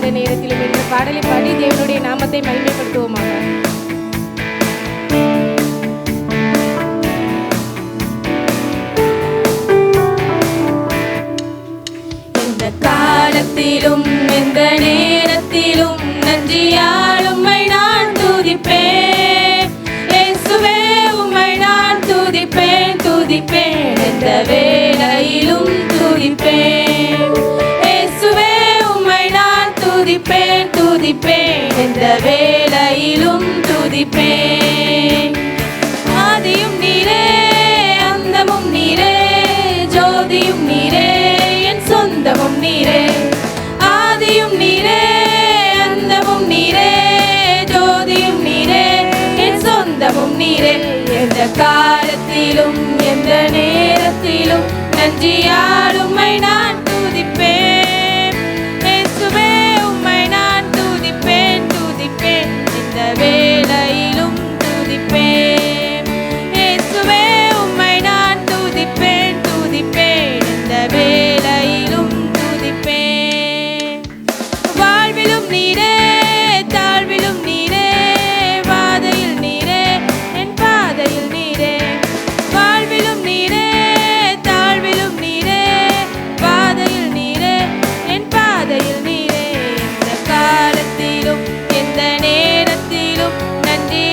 எந்த நேரத்திலும் என்ற பாடலை பாடி தேவனுடைய நாமத்தை மகிமைப்படுத்துவோமாக. எந்த காலத்திலும் எந்த நேரத்திலும் நன்றியால் உம்மை நான் துதிப்பேன். இயேசுவே உம்மை நான் துதிப்பேன் துதிப்பேன், எந்த வேளையிலும் துதிப்பேன். இயேசுவே உம்மை நான் துதிப்பேன் துதிப்பேன், எந்த வேளையிலும் துதிப்பேன். ஆதியும் நீரே அந்தமும் நீரே, ஜோதியும் நீரே என் சொந்தமும் நீரே. ஆதியும் நீரே அந்தமும் நீரே, ஜோதியும் நீரே என் சொந்தமும் நீரே. எந்த காலத்திலும் எந்த நேரத்திலும் நன்றியால் உம்மை நான் துதிப்பேன். இயேசுவே உம்மை நான் துதிப்பேன் துதிப்பேன், இந்த வேளையிலும் துதிப்பேன். இயேசுவே உம்மை நான் துதிப்பேன் துதிப்பேன், இந்த வேளையிலும் துதிப்பேன். வாழ்விலும் நீரே தாழ்விலும் நீரே, பாதையில் நீரே என் பாதையில் நீரே. வாழ்விலும் நீரே தாழ்விலும் நீரே, பாதையில் நீரே என் பாதையில் நீரே. எந்த காலத்திலும் எந்த நேரத்திலும் நன்றி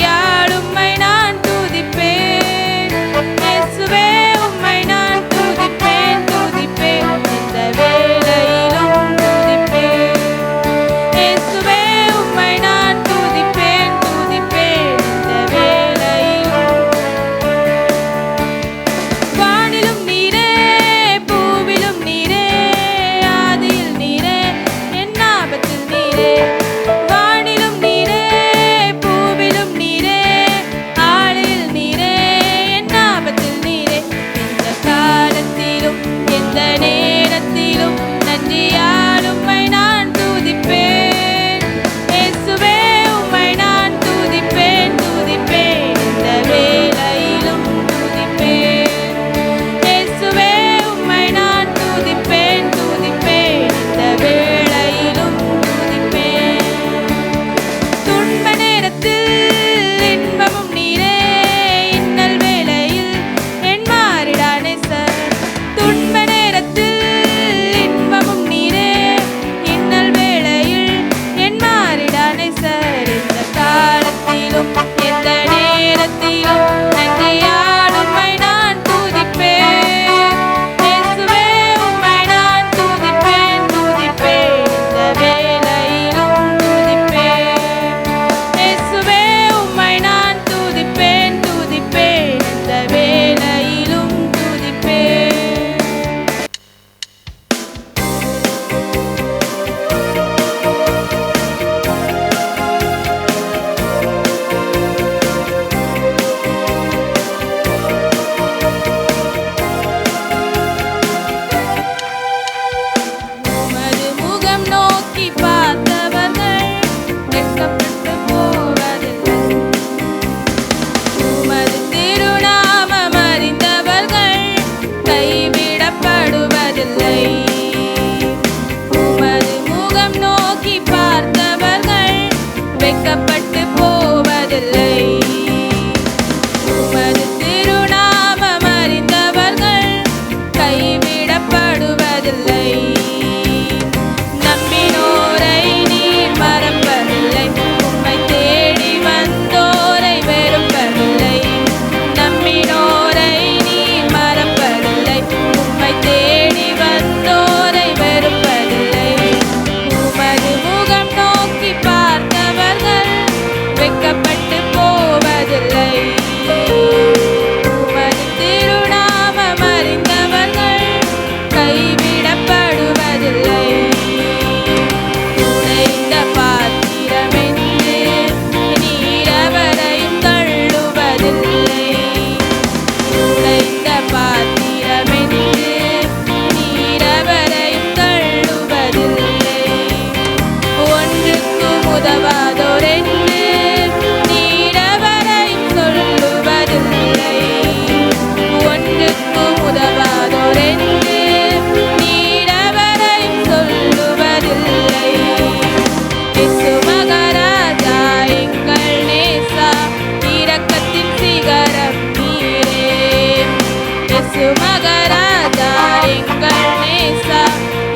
இயேசு மகராஜா எங்கள் நேசா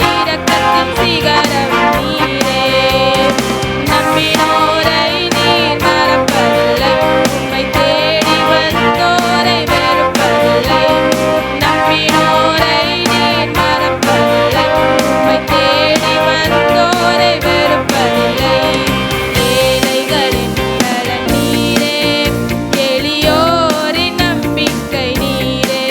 இரக்கத்தின் சிகரம் நீரே. நம்பினோரை நீர் மறப்பதில்லை, உம்மை தேடி வந்தோரை வெறுப்பதில்லை. நம்பினோரை நீர் மறப்பதில்லை, உம்மை தேடி வந்தோரை வெறுப்பதில்லை. ஏழைகளின் பலன் நீரே, எளியோரின் நம்பிக்கை நீரே.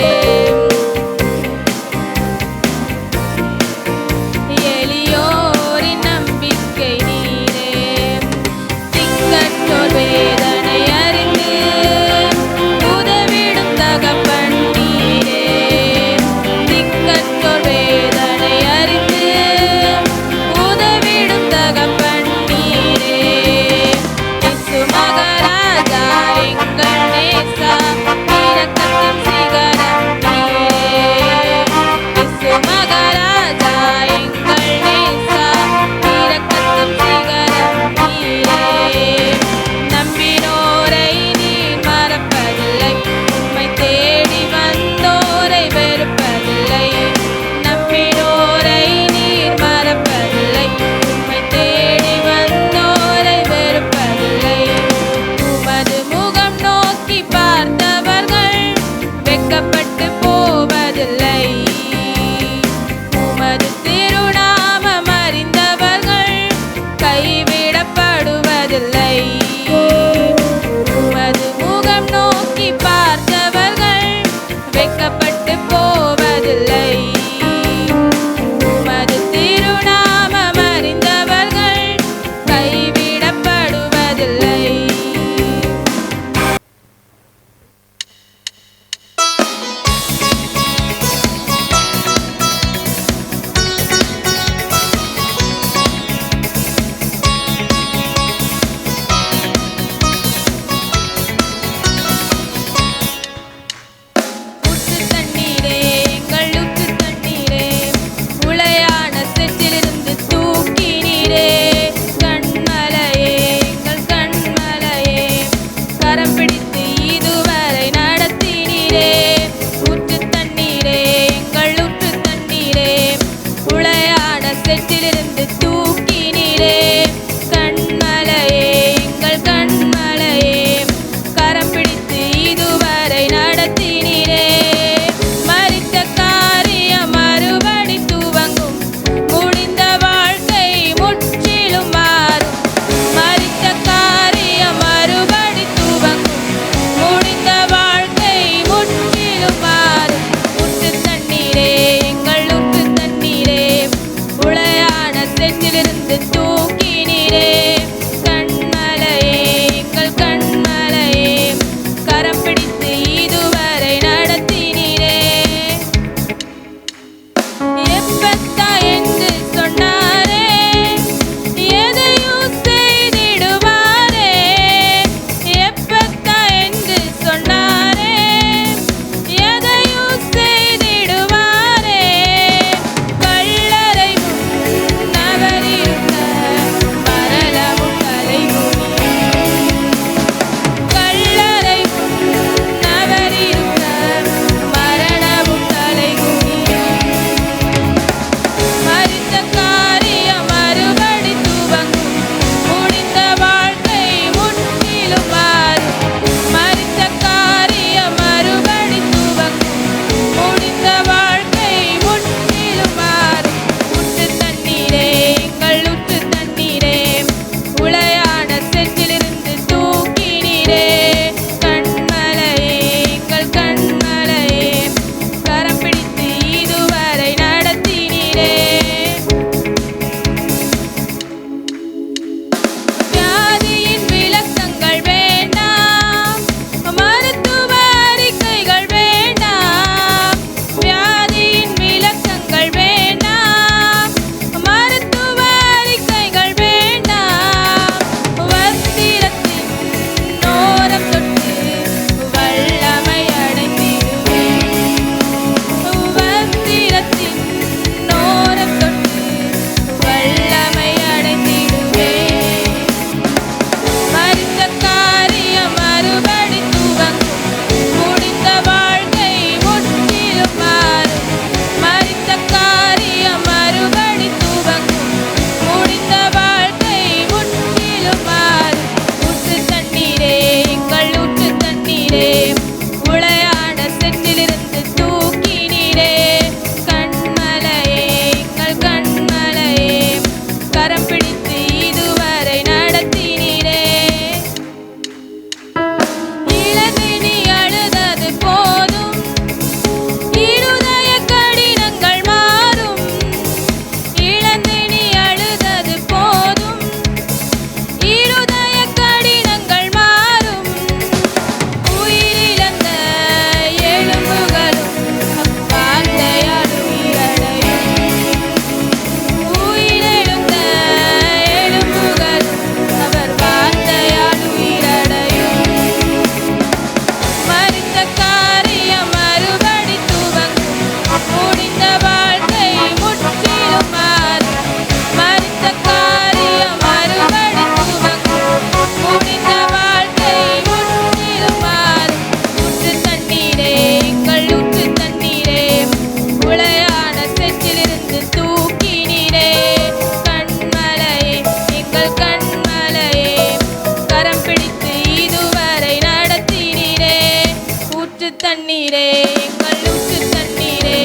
தண்ணீரே, எங்கள் ஊற்று தண்ணீரே,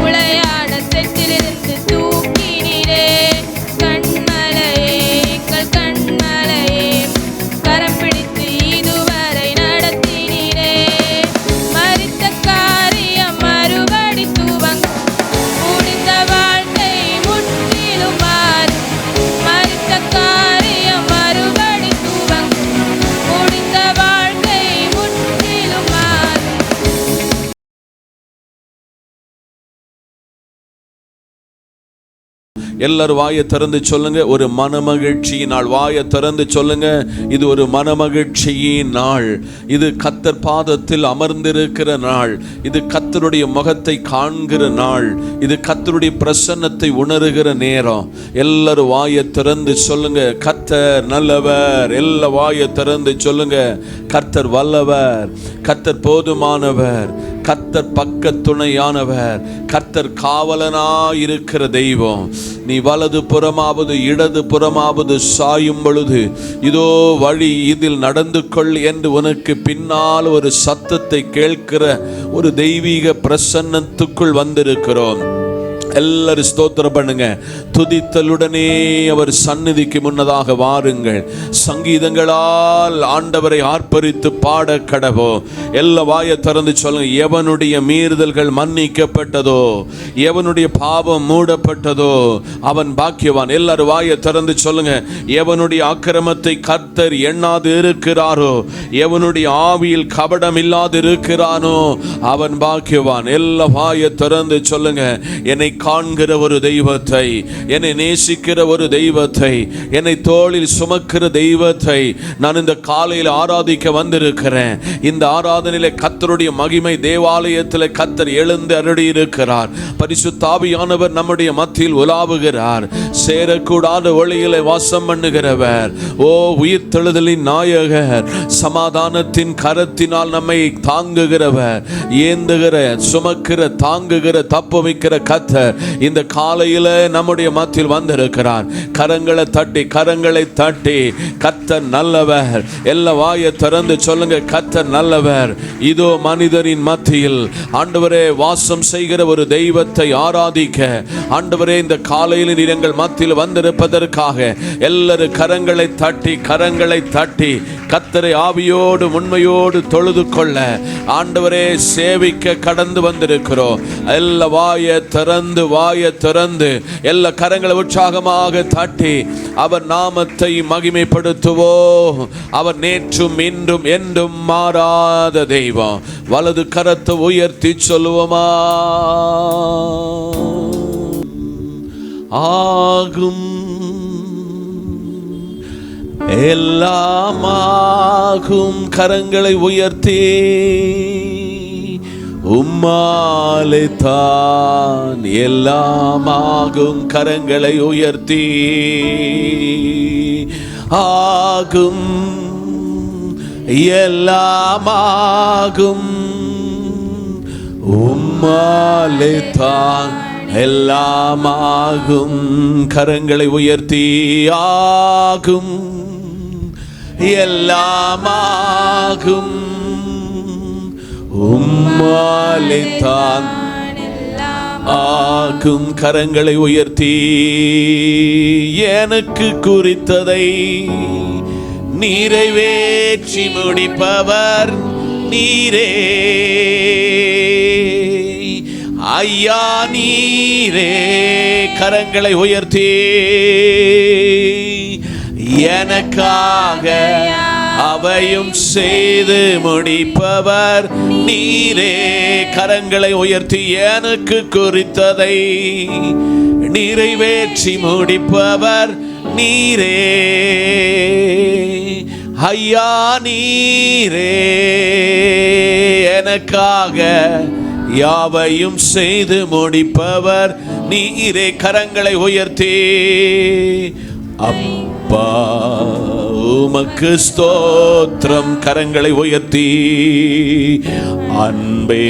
உளையான செட்டிலிருந்து தூக்கினீரே. கண்மலையே, எங்கள் கண்மலையே, கரம் பிடித்து இதுவரை நடத்தினீரே. மரித்த காரியம் மறுபடி துவங்க, முடிந்த வாழ்க்கை முற்றிலும் மாறு. மரித்த காரியம் மறுபடி துவங்க, முடிந்த வாழ்க்கை முற்றிலும் மாறு. எல்லாரும் வாயை திறந்து சொல்லுங்க, ஒரு மனமகிழ்ச்சியின் நாள். வாயை திறந்து சொல்லுங்க, இது ஒரு மனமகிழ்ச்சியின் நாள். இது கர்த்தர் பாதத்தில் அமர்ந்திருக்கிற நாள். இது கர்த்தருடைய முகத்தை காண்கிற நாள். இது கர்த்தருடைய பிரசன்னத்தை உணர்கிற நேரம். எல்லாரும் வாயை திறந்து சொல்லுங்க, கர்த்தர் நல்லவர். எல்லா வாயை திறந்து சொல்லுங்க, கர்த்தர் வல்லவர், கர்த்தர் போதுமானவர், கர்த்தர் பக்க துணையானவர், கர்த்தர் காவலனாயிருக்கிற தெய்வம். நீ வலது புறமாவது இடது புறமாவது சாயும் பொழுது, இதோ வழி, இதில் நடந்து கொள் என்று உனக்கு பின்னால் ஒரு சத்தத்தை கேட்கிற ஒரு தெய்வீக பிரசன்னத்துக்குள் வந்திருக்கிறோம். எல்லாரும் ஸ்தோத்திரம் பண்ணுங்க. துதித்தலுடனே அவர் சந்நிதிக்கு முன்னதாக வாருங்கள். சங்கீதங்களால் ஆண்டவரை ஆர்ப்பரித்து பாட கடவோம். எல்லா வாயை திறந்து சொல்லுங்க, எவனுடைய மீறுதல்கள் மன்னிக்கப்பட்டதோ, எவனுடைய பாவம் மூடப்பட்டதோ அவன் பாக்கியவான். எல்லாரும் வாயை திறந்து சொல்லுங்க, எவனுடைய அக்கிரமத்தை கர்த்தர் எண்ணாது இருக்கிறாரோ, எவனுடைய ஆவியில் கபடம் இல்லாது இருக்கிறானோ அவன் பாக்கியவான். எல்லா வாயை திறந்து சொல்லுங்க, என்னை காண்கிற ஒரு தெய்வத்தை, என்னை நேசிக்கிற ஒரு தெய்வத்தை, என்னை தோளில் சுமக்கிற தெய்வத்தை நான் இந்த காலையில் ஆராதிக்க வந்திருக்கிறேன். இந்த ஆராதனையிலே கர்த்தருடைய மகிமை தேவாலயத்தில் கர்த்தர் எழுந்து அருளி இருக்கிறார். பரிசுத்த ஆவியானவர் நம்முடைய மத்தியில் உலாவுகிறார். சேரக்கூடாத ஒளியிலே வாசம் பண்ணுகிறவர். ஓ உயிர்த்தெழுதலின் நாயகர், சமாதானத்தின் கரத்தினால் நம்மை தாங்குகிறவர், ஏந்துகிற, சுமக்கிற, தாங்குகிற, தப்பு வைக்கிற கர்த்தர் இந்த காலையில நம்முடைய மத்தியில் வந்திருக்கிறார். கரங்களை தட்டி, கரங்களை தட்டி, கர்த்தர் நல்லவர். எல்லா வாயை திறந்து சொல்லுங்க, கர்த்தர் நல்லவர். இதோ மனிதரின் மத்தியில் ஆண்டவரே வாசம் செய்கிற ஒரு தெய்வத்தை ஆராதிக்க ஆண்டவரே இந்த காலையில் நீர் எங்கள் மத்தியில் வந்திருப்பதற்காக எல்லாரும் கரங்களை தட்டி, கரங்களை தட்டி கர்த்தரை ஆவியோடு உண்மையோடு தொழுது கொள்ள ஆண்டவரே சேவிக்க கடந்து வந்திருக்கிறோம். எல்லா வாயை திறந்து, வாயை திறந்து எல்லா கரங்களை உற்சாகமாக தட்டி அவர் நாமத்தை மகிமைப்படுத்துவோம். அவர் நேற்றும் இன்றும் என்றும் மாறாத தெய்வம். வலது கரத்தை உயர்த்தி சொல்லுவோமா, ஆகும் எல்லாமாகும். கரங்களை உயர்த்தி, உம்மாலே தான் எல்லாமாகும். கரங்களை உயர்த்தி, ஆகும் எல்லாமாகும். உம்மாலே தான் எல்லாமாகும். கரங்களை உயர்த்தி, ஆகும் எல்லாமாகும். உம்மாலே தான் ஆகும். கரங்களை உயர்த்தி, எனக்கு குறித்ததை நிறைவேற்றி முடிப்பவர் நீரே ஐயா, நீரே. கரங்களை உயர்த்தி, எனக்காக அவையும் செய்து முடிப்பவர் நீரே. கரங்களை உயர்த்தி, எனக்கு குறித்ததை நிறைவேற்றி முடிப்பவர் நீரே ஐயா, நீரே. எனக்காக யாவையும் செய்து முடிப்பவர் நீரே. கரங்களை உயர்த்தி, அப்பா உமக்கு ஸ்தோத்திரம். கரங்களை உயர்த்தி, அன்பே.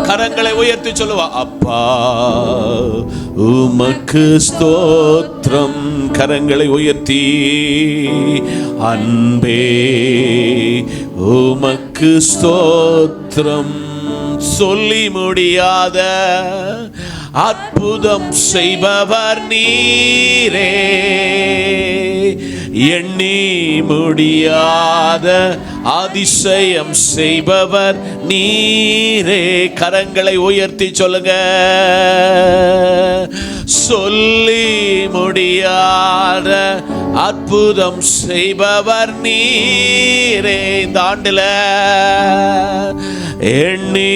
கரங்களை உயர்த்தி சொல்லுவா, அப்பா உமக்கு ஸ்தோத்திரம். கரங்களை உயர்த்தி, அன்பே உமக்கு ஸ்தோத்திரம். சொல்லி முடியாத அற்புதம் செய்பவர் நீரே, எண்ணி முடியாத அதிசயம் செய்பவர் நீரே. கரங்களை உயர்த்தி சொல்லுங்க. சொல்லி முடியாத அற்புதம் செய்பவர் நீரே. இந்த ஆண்டுல எண்ணி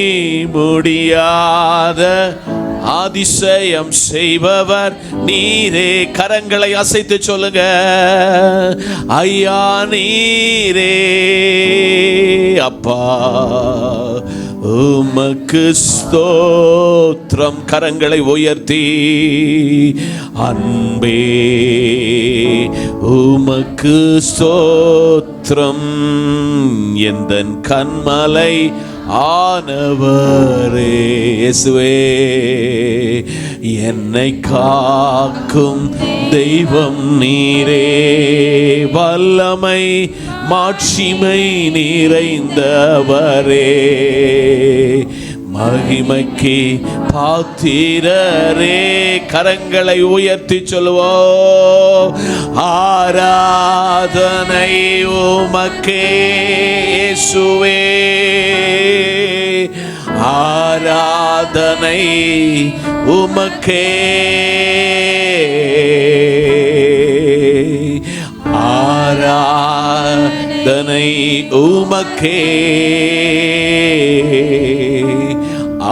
முடியாத அதிசயம் செய்பவர் நீரே. கரங்களை அசைத்து சொல்லுங்க. ஐயா நீரே, அப்பா உமக்கு ஸ்தோத்திரம். கரங்களை உயர்த்தி அன்பே உமக்கு ஸ்தோத்திரம். எந்தன் கண்மலை ஆனவரே, இயேசுவே என்னை காக்கும் தெய்வம் நீரே. வல்லமை மாட்சிமை நிறைந்தவரே, மகிமைக்கு பாத்திரரே. கரங்களை உயர்த்தி சொல்லுவோம். ஆராதனை உமக்கே இயேசுவே, ஆராதனை உமக்கே, ஆராதனை உமக்கே,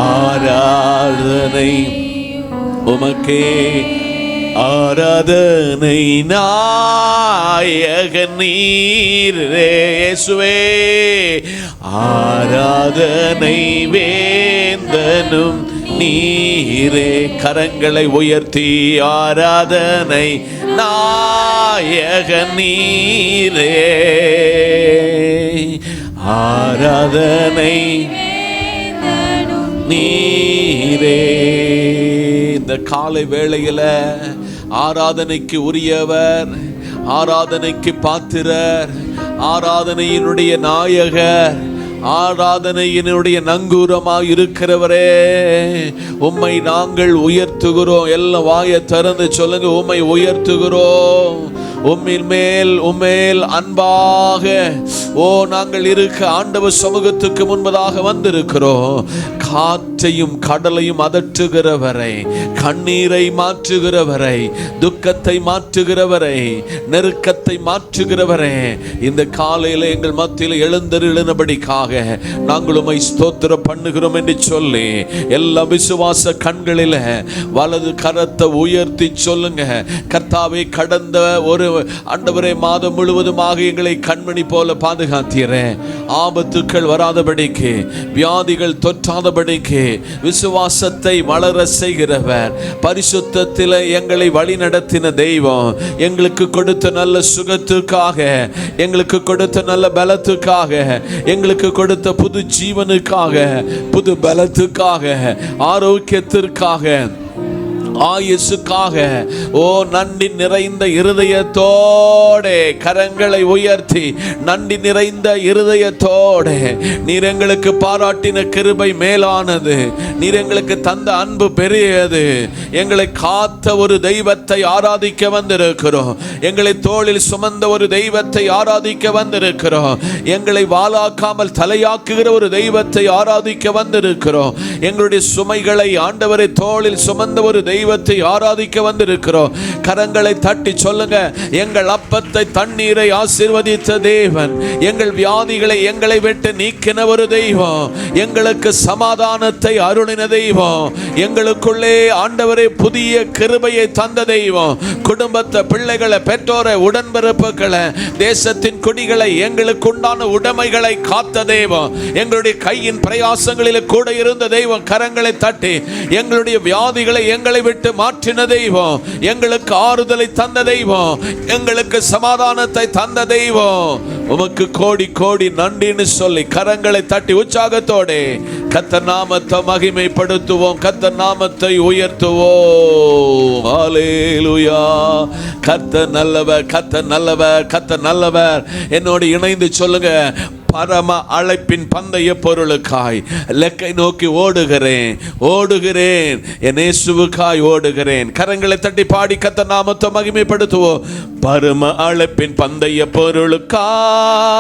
ஆராதனை உமக்கே, ஆராதனை நாயகன் நீரே இயேசுவே, ஆராதனை வேந்தனும் நீரே. கரங்களை உயர்த்தி ஆராதனை நாயகன் நீரே, ஆராதனை நீரே. இந்த காலை வேளையில ஆராதனைக்கு உரியவர், ஆராதனைக்கு பாத்திரர், ஆராதனையினுடைய நாயகர், ஆராதனையினுடைய நங்கூரமாக இருக்கிறவரே, உம்மை நாங்கள் உயர்த்துகிறோம். எல்லாம் வாயை திறந்து சொல்லுங்க. உம்மை உயர்த்துகிறோம். உம்மேல் அன்பாக நாங்கள் இருக்க ஆண்டவர் சமூகத்துக்கு முன்பதாக வந்திருக்கிறோம். காற்றையும் கடலையும் அதற்றுகிறவரை, கண்ணீரை மாற்றுகிறவரை, துக்கத்தை மாற்றுகிறவரை, நெருக்கத்தை மாற்றுகிறவரை, இந்த காலையில் எங்கள் மத்தியில் எழுந்தருளினபடிக்காக நாங்கள் உம்மை ஸ்தோத்திரம் பண்ணுகிறோம் என்று சொல்லி எல்லா விசுவாச கண்களில் வலது கரத்தை உயர்த்தி சொல்லுங்க. கர்த்தாவே, கடந்த ஒரு ஆண்டவரே மாதம் முழுவதுமாக எங்களை கண்மணி போல பாதுகாத்தீரே. ஆபத்துக்கள் வராதபடிக்கு, வியாதிகள் தொற்றாதபடிக்கு விசுவாசத்தை வளர செய்கிறவர், பரிசுத்தத்தில் எங்களை வழி நடத்தின தெய்வம், எங்களுக்கு கொடுத்த நல்ல சுகத்துக்காக, எங்களுக்கு கொடுத்த நல்ல பலத்துக்காக, எங்களுக்கு கொடுத்த புது ஜீவனுக்காக, புது பலத்துக்காக, ஆரோக்கியத்திற்காக, ஆயுசுக்காக நன்றி நிறைந்த இருதயத்தோட கரங்களை உயர்த்தி நன்றி நிறைந்த இருதயத்தோட நீர் எங்களுக்கு பாராட்டின கிருபை மேலானது, நீர் எங்களுக்கு தந்த அன்பு பெரியது. எங்களை காத்த ஒரு தெய்வத்தை ஆராதிக்க வந்திருக்கிறோம். எங்களை தோளில் சுமந்த ஒரு தெய்வத்தை ஆராதிக்க வந்திருக்கிறோம். எங்களை வாளாக்காமல் தலையாக்குகிற ஒரு தெய்வத்தை ஆராதிக்க வந்திருக்கிறோம். எங்களுடைய சுமைகளை ஆண்டவரை தோளில் சுமந்த ஒரு தெய்வத்தை ஆராதிக்க வந்திருக்கிறோம். கரங்களை தட்டி சொல்லுங்க. எங்கள் அப்பத்தை தண்ணீரை ஆசீர்வதித்த தேவன், எங்கள் வியாதிகளை எங்களை விட்டு நீக்கின ஒரு தெய்வம், எங்களுக்கு சமாதானத்தை அருளின தெய்வம், எங்களுக்குள்ளே ஆண்டவரே புதிய கிருபையை தந்த தெய்வம், குடும்பத்தை, பிள்ளைகளை, பெற்றோரை, உடன்பிறப்புகளை, தேசத்தின் குடிகளை, எங்களுக்கு உண்டான உடைமைகளை காத்த தெய்வம், எங்களுடைய கையின் பிரயாசங்களில் கூட இருந்த தெய்வம். கரங்களை தட்டி எங்களுடைய வியாதிகளை எங்களை விட்டு மாற்றின தெய்வம், எங்களுக்கு ஆறுதலை தந்த தெய்வம், எங்களுக்கு சமாதானத்தை தந்த தெய்வம். உமக்கு கோடி கோடி நன்றின்னு சொல்லி கரங்களை தட்டி உற்சாகத்தோட கர்த்தர் நாமத்தை மகிமைப்படுத்துவோம், கர்த்தர் நாமத்தை உயர்த்துவோம். ஹல்லேலூயா. கர்த்தர் நல்லவர், கர்த்தர் நல்லவர், கர்த்தர் நல்லவர். என்னோடு இணைந்து சொல்லுங்க. பரம அழைப்பின் பந்தய பொருளுக்காய் லெக்கை நோக்கி ஓடுகிறேன், ஓடுகிறேன், என் இயேசுவுக்காய் ஓடுகிறேன். கரங்களை தட்டி பாடி கர்த்தர் நாமத்தை மகிமைப்படுத்துவோம். பரம அழைப்பின் பந்தய பொருளுக்காய்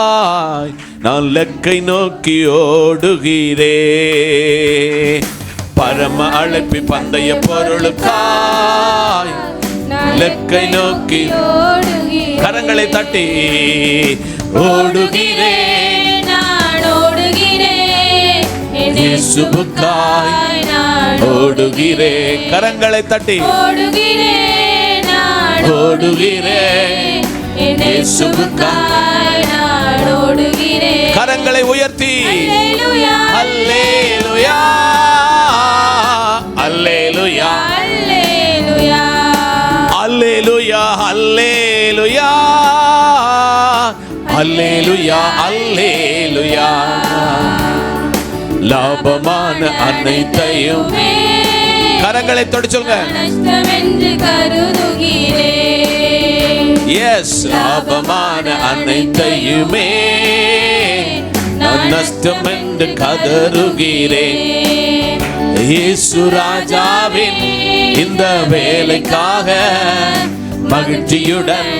நான் லெக்கை நோக்கி ஓடுகிறேன். பரம அழைப்பின் பந்தய பொருளுக்காய் லெக்கை நோக்கி கரங்களை தட்டி ஓடுகிறேன், நான் ஓடுகிறேன், இயேசுவுக்காய் நான் ஓடுகிறேன். கரங்களை தட்டி ஓடுகிறேன், நான் ஓடுகிறேன், இயேசுவுக்காய் நான் ஓடுகிறேன். கரங்களை உயர்த்தி அல்லேலூயா, அல்லேலூயா, அல்லேலூயா, அல்லேலூயா, அல்லேலூயா, அல்லேலூயா, அல்லேலூயா, அல்லேலூயா. லாபமான அனைத்தையும் கரங்களை தொட்டு சொல்லுங்க. நஷ்டம் என்று கருதுகிறேன். எஸ், லாபமான அனைத்தையுமே நான் நஷ்டம் என்று கதறுகிறேன். இயேசு ராஜாவின் இந்த வேலைக்காக மகிழ்ச்சியுடன்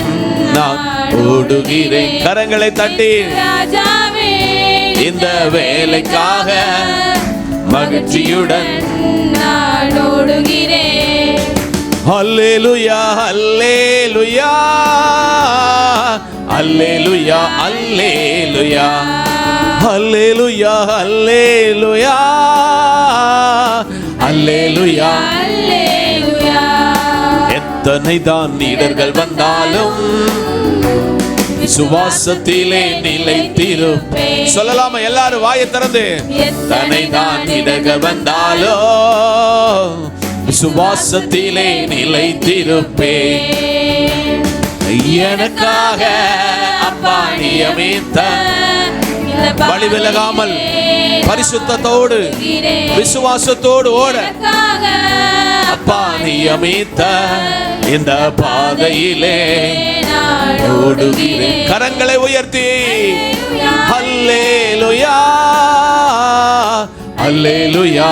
நான் ஓடுகிறேன். கரங்களை தட்டி ராஜாவே, இந்த வேலைக்காக மகிழ்ச்சியுடன் நான் ஓடுகிறேன். அல்லேலூயா, அல்லேலூயா, அல்லேலூயா, அல்லேலூயா, அல்லேலூயா, அல்லேலூயா, அல்லேலூயா, அல்லேலூயா. எத்தனை தான் இடர்கள் வந்தாலும் விசுவாசத்திலே நிலைத்திருப்பேன். சொல்லலாமா எல்லாரும் வாயை திறந்து? எத்தனை தான் இடர்கள் வந்தாலும் விசுவாசத்திலே நிலைத்திருப்பேன். எனக்காக அப்பா நியமித்த வழி விலகாமல் பரிசுத்தத்தோடு விசுவாசத்தோடு ஓட அப்பா நியமித்த இந்த பாதையிலே ஓடுகிறேன். கரங்களை உயர்த்தி அல்லேலூயா, அல்லேலூயா,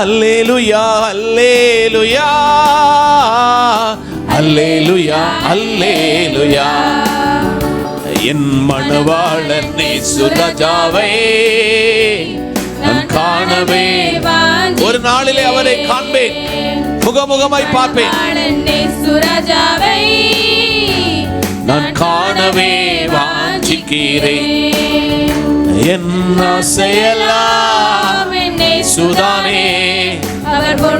அல்லேலூயா, அல்லேலூயா, அல்லேலூயா, அல்லேலூயா. என் மணவாளன் இயேசு ராஜாவை நான் காணவே ஒரு நாளிலே அவரை காண்பேன், முகமுகமாய் பார்ப்பேன். நான் காணவே வாஞ்சிக்கிறேன். என் ஆசையெல்லாம் சுதானே.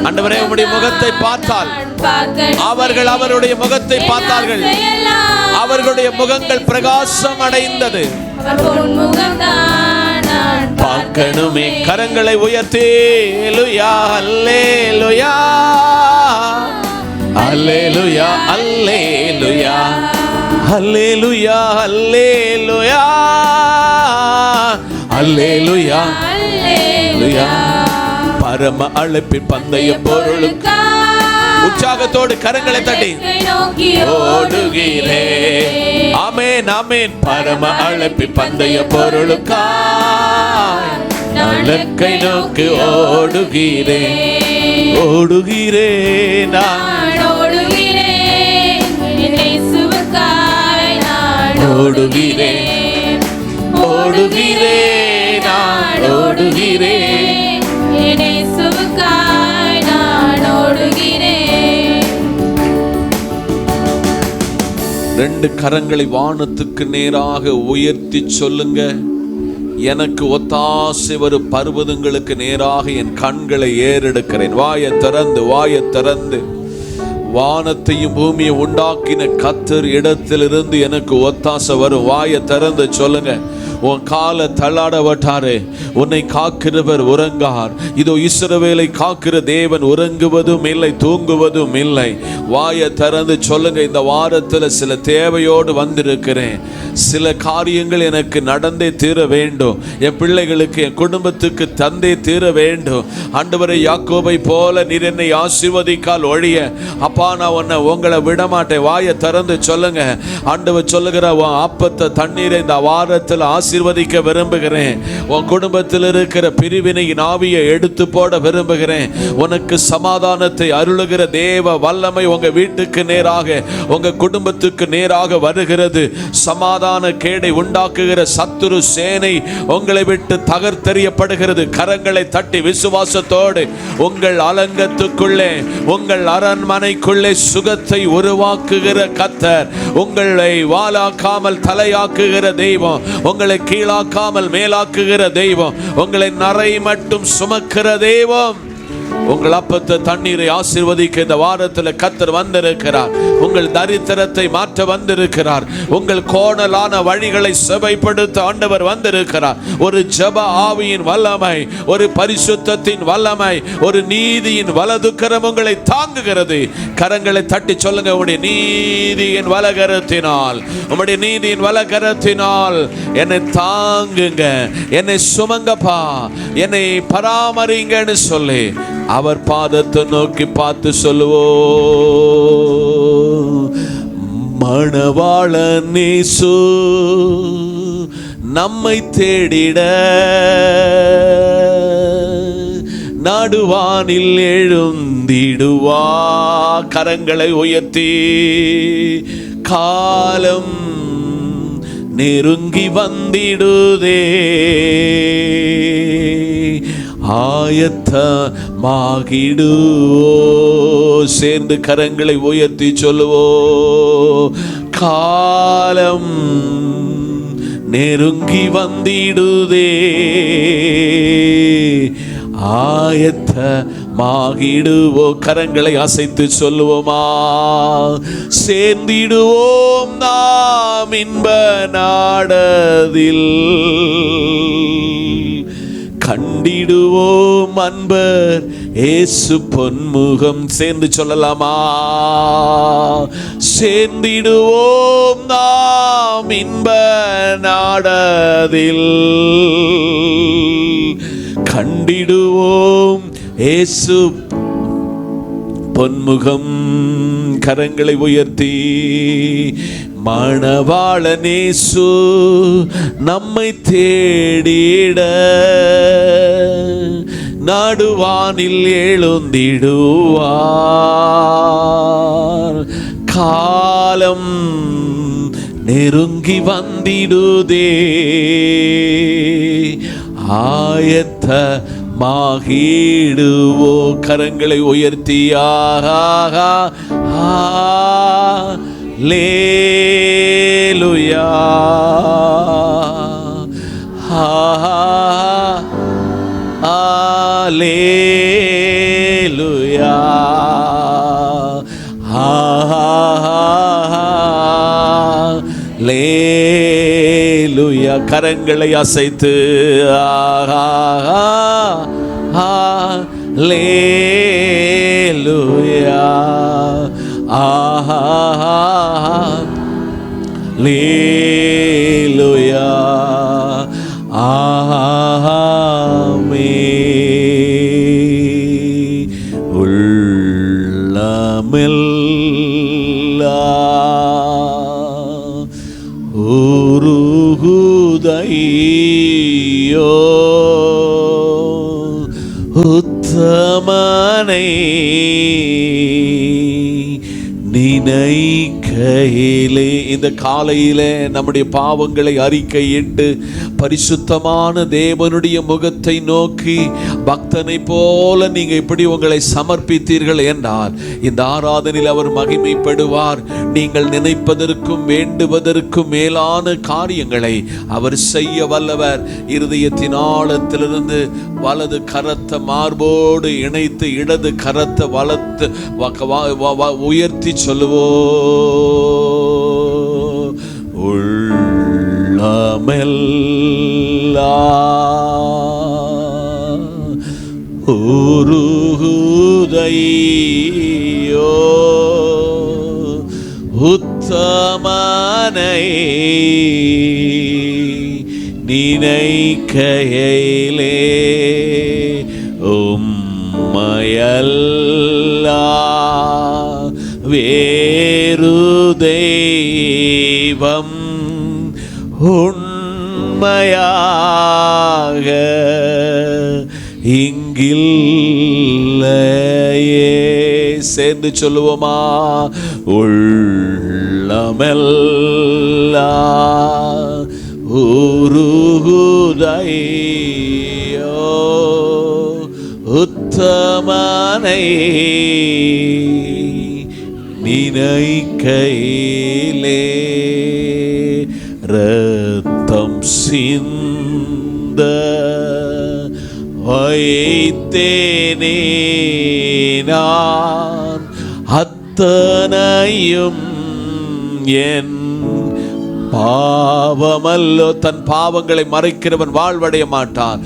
ஆண்டவரே, உம்முடைய முகத்தை பார்த்தால் அவர்கள் அவருடைய முகத்தை பார்த்தார்கள், அவர்களுடைய முகங்கள் பிரகாசம் அடைந்தது. பார்க்கணுமே. கரங்களை உயர்த்தி அல்லேலூயா, அல்லேலூயா, அல்லேலூயா, அல்லேலூயா, அல்லேலூயா, அல்லேலூயா, அல்லேலூயா, அல்லேலூயா. பரம அழைப்பின் பந்தய பொருளுக்கு உற்சாகத்தோடு கரங்களை தட்டி ஓடுகிறேன். ஆமென், ஆமென். பரம அழைப்பின் பந்தய பொருளுக்காய் நான் லெக்கை நோக்கி ஓடுகிறேன், ஓடுகிறேன், நான் ஓடுகிறேன், இயேசுவுக்காய் நான் ஓடுகிறேன், ஓடுகிறேன், நான் ஓடுகிறேன், இயேசுவுக்காய் நான் ஓடுகிறேன். ரெண்டு கரங்களை வானத்துக்கு நேராக உயர்த்தி சொல்லுங்க. எனக்கு ஒத்தாசை வரும் பர்வதங்களுக்கு நேராக என் கண்களை ஏறெடுக்கிறேன். வாயை திறந்து, வாயை திறந்து. வானத்தையும் பூமியை உண்டாக்கின கர்த்தர் இடத்திலிருந்து எனக்கு ஒத்தாசை வரும். வாயை திறந்து சொல்லுங்க. உன் காலை தள்ளாட விட்டாரு. உன்னை காக்கிறவர் உறங்கார். இதோ இஸ்ரவேலை காக்கிற தேவன் உறங்குவதும் இல்லை, தூங்குவதும் இல்லை. வாயை திறந்து சொல்லுங்க, இந்த வாரத்தில் சில தேவையோடு வந்திருக்கிறேன். சில காரியங்கள் எனக்கு நடந்தே தீர வேண்டும். என் பிள்ளைகளுக்கு, என் குடும்பத்துக்கு தந்தே தீர வேண்டும். ஆண்டவரை, யாக்கோபை போல நீர் என்னை ஆசீர்வதிக்கால் ஒழிய அப்பா நான் உங்களை விட மாட்டேன். வாயை திறந்து சொல்லுங்க. ஆண்டவர் சொல்லுகிற, உன் அப்பத்தை தண்ணீரை இந்த வாரத்தில் ஆசீர்வதிக்க விரும்புகிறேன். உன் குடும்பத்தில் இருக்கிற பிரிவினையின் ஆவியை எடுத்து போட விரும்புகிறேன். உனக்கு சமாதானத்தை அருளுகிற தேவ வல்லமை உங்க வீட்டுக்கு நேராக, உங்க குடும்பத்துக்கு நேராக வருகிறது. சமாதான கேடை உண்டாக்குகிற சத்துரு சேனை உங்களை விட்டு தகர்த்தெறியப்படுகிறது. கரங்களை தட்டி விசுவாசத்தோடு உங்கள் அலங்கத்துக்குள்ளே, உங்கள் அரண்மனைக்குள்ளே சுகத்தை உருவாக்குகிற கர்த்தர், உங்களை வாளாக்காமல் தலையாக்குகிற தெய்வம், உங்களை கீழாக்காமல் மேலாக்குகிற தெய்வம், உங்களை நரை மட்டும் சுமக்கிற தெய்வம், உங்கள் அப்பத்தை தண்ணீரை ஆசீர்வதிக்க இந்த வாரத்தில் கர்த்தர் வந்திருக்கிறார். உங்கள் தரித்திரத்தை மாற்ற வந்திருக்கிறார். உங்கள் கோணலான வழிகளை செவைப்படுத்த ஆண்டவர் வந்திருக்கிறார். ஒரு ஜெப ஆவியின் வல்லமை, ஒரு பரிசுத்தத்தின் வல்லமை, ஒரு நீதியின் வலதுகரம் உங்களை தாங்குகிறது. கரங்களை தட்டி சொல்லுங்க, உம்முடைய நீதியின் வலகரத்தினால், உம்முடைய நீதியின் வலகரத்தினால் என்னை தாங்குங்க, என்னை சுமங்கப்பா, என்னை பராமரிங்கன்னு சொல்லி அவர் பாதத்தை நோக்கி பார்த்து சொல்லுவோ, மணவாளன் இயேசு நம்மை தேடிட நடுவானில் எழுந்திடுவா. கரங்களை உயர்த்தி, காலம் நெருங்கி வந்திடுதே, ஆயத்தமாகிடுவோ. சேர்ந்து கரங்களை உயர்த்தி சொல்லுவோ, காலம் நெருங்கி வந்திடுதே, ஆயத்தமாகிடுவோ. கரங்களை அசைத்து சொல்லுவோமா, சேர்ந்திடுவோம் நாம் இன்ப நாடதில், கண்டிடுவோம் அன்பர் இயேசு பொன்முகம். சேர்ந்து சொல்லலாமா, சேர்ந்திடுவோம் நாம் இன்ப நாடதில், கண்டிடுவோம் இயேசு பொன்முகம். கரங்களை உயர்த்தி, மணவாளன் இயேசு நம்மை தேடிட நடுவானில் எழுந்திடுவார், காலம் நெருங்கி வந்திடுதே, ஆயத்தமாகிடுவோ. கரங்களை உயர்த்தி, ஹல்லேலூயா, ஹல்லேலூயா, ஹல்லேலூயா. கரங்களை அசைத்து, ஹல்லேலூயா, ஹல்லேலூயா, ஆமென். உள்ளமெல்லாம் உருகுதையோ உத்தமனை நினைக்கையிலே. இந்த காலையிலே நம்முடைய பாவங்களை அறிக்கையிட்டு பரிசுத்தமான தேவனுடைய முகத்தை நோக்கி பக்தனை போல நீங்க இப்படி உங்களை சமர்ப்பித்தீர்கள் என்றால் இந்த ஆராதனையில் அவர் மகிமைப்படுவார். நீங்கள் நினைப்பதற்கும் வேண்டுவதற்கும் மேலான காரியங்களை அவர் செய்ய வல்லவர். இருதயத்தின் ஆழத்திலிருந்து வலது கரத்தை மார்போடு இணைத்து இடது கரத்தை வலத்து உயர்த்தி சொல்லுவோ, உள்ளமெல்லாம் உருகுதையோ உத்தமனை நினைக்கையிலே உம்மையல்லா வேறு தெய்வம் உண்மையாக இங்கில்லையே. சேர்ந்து சொல்லுவோமா? உள்ளமெல்லாம் உருகுதையோ உத்தமனை நினைக்கையிலே ரத்தம் சிந்த வைத்தேனே நான் அத்தனையும் என் பாவமல்லோ. தன் பாவங்களை மறைக்கிறவன் வாழ்வடைய மாட்டான்.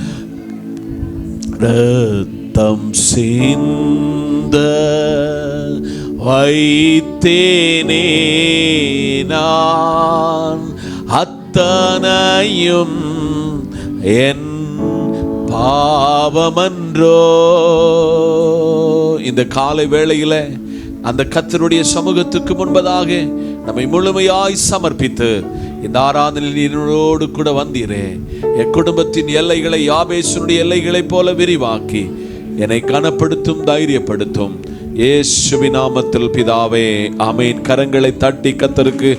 ரத்தம் சிந்த வைத்தேனே நான் அத்தனையும் என் பாவமன்றோ. இந்த காலை வேளையில அந்த கர்த்தருடைய சமூகத்துக்கு முன்பதாக நம்மை முழுமையாய் சமர்ப்பித்து இந்த ஆராதனையில் என்னோடு கூட வந்தீரே. என் குடும்பத்தின் எல்லைகளை யாபேசுடைய எல்லைகளைப் போல விரிவாக்கி என்னை கனப்படுத்தும், தைரியப்படுத்தும். இயேசுவின் நாமத்தில் பிதாவே, ஆமென். கரங்களை தட்டி கர்த்தருக்கு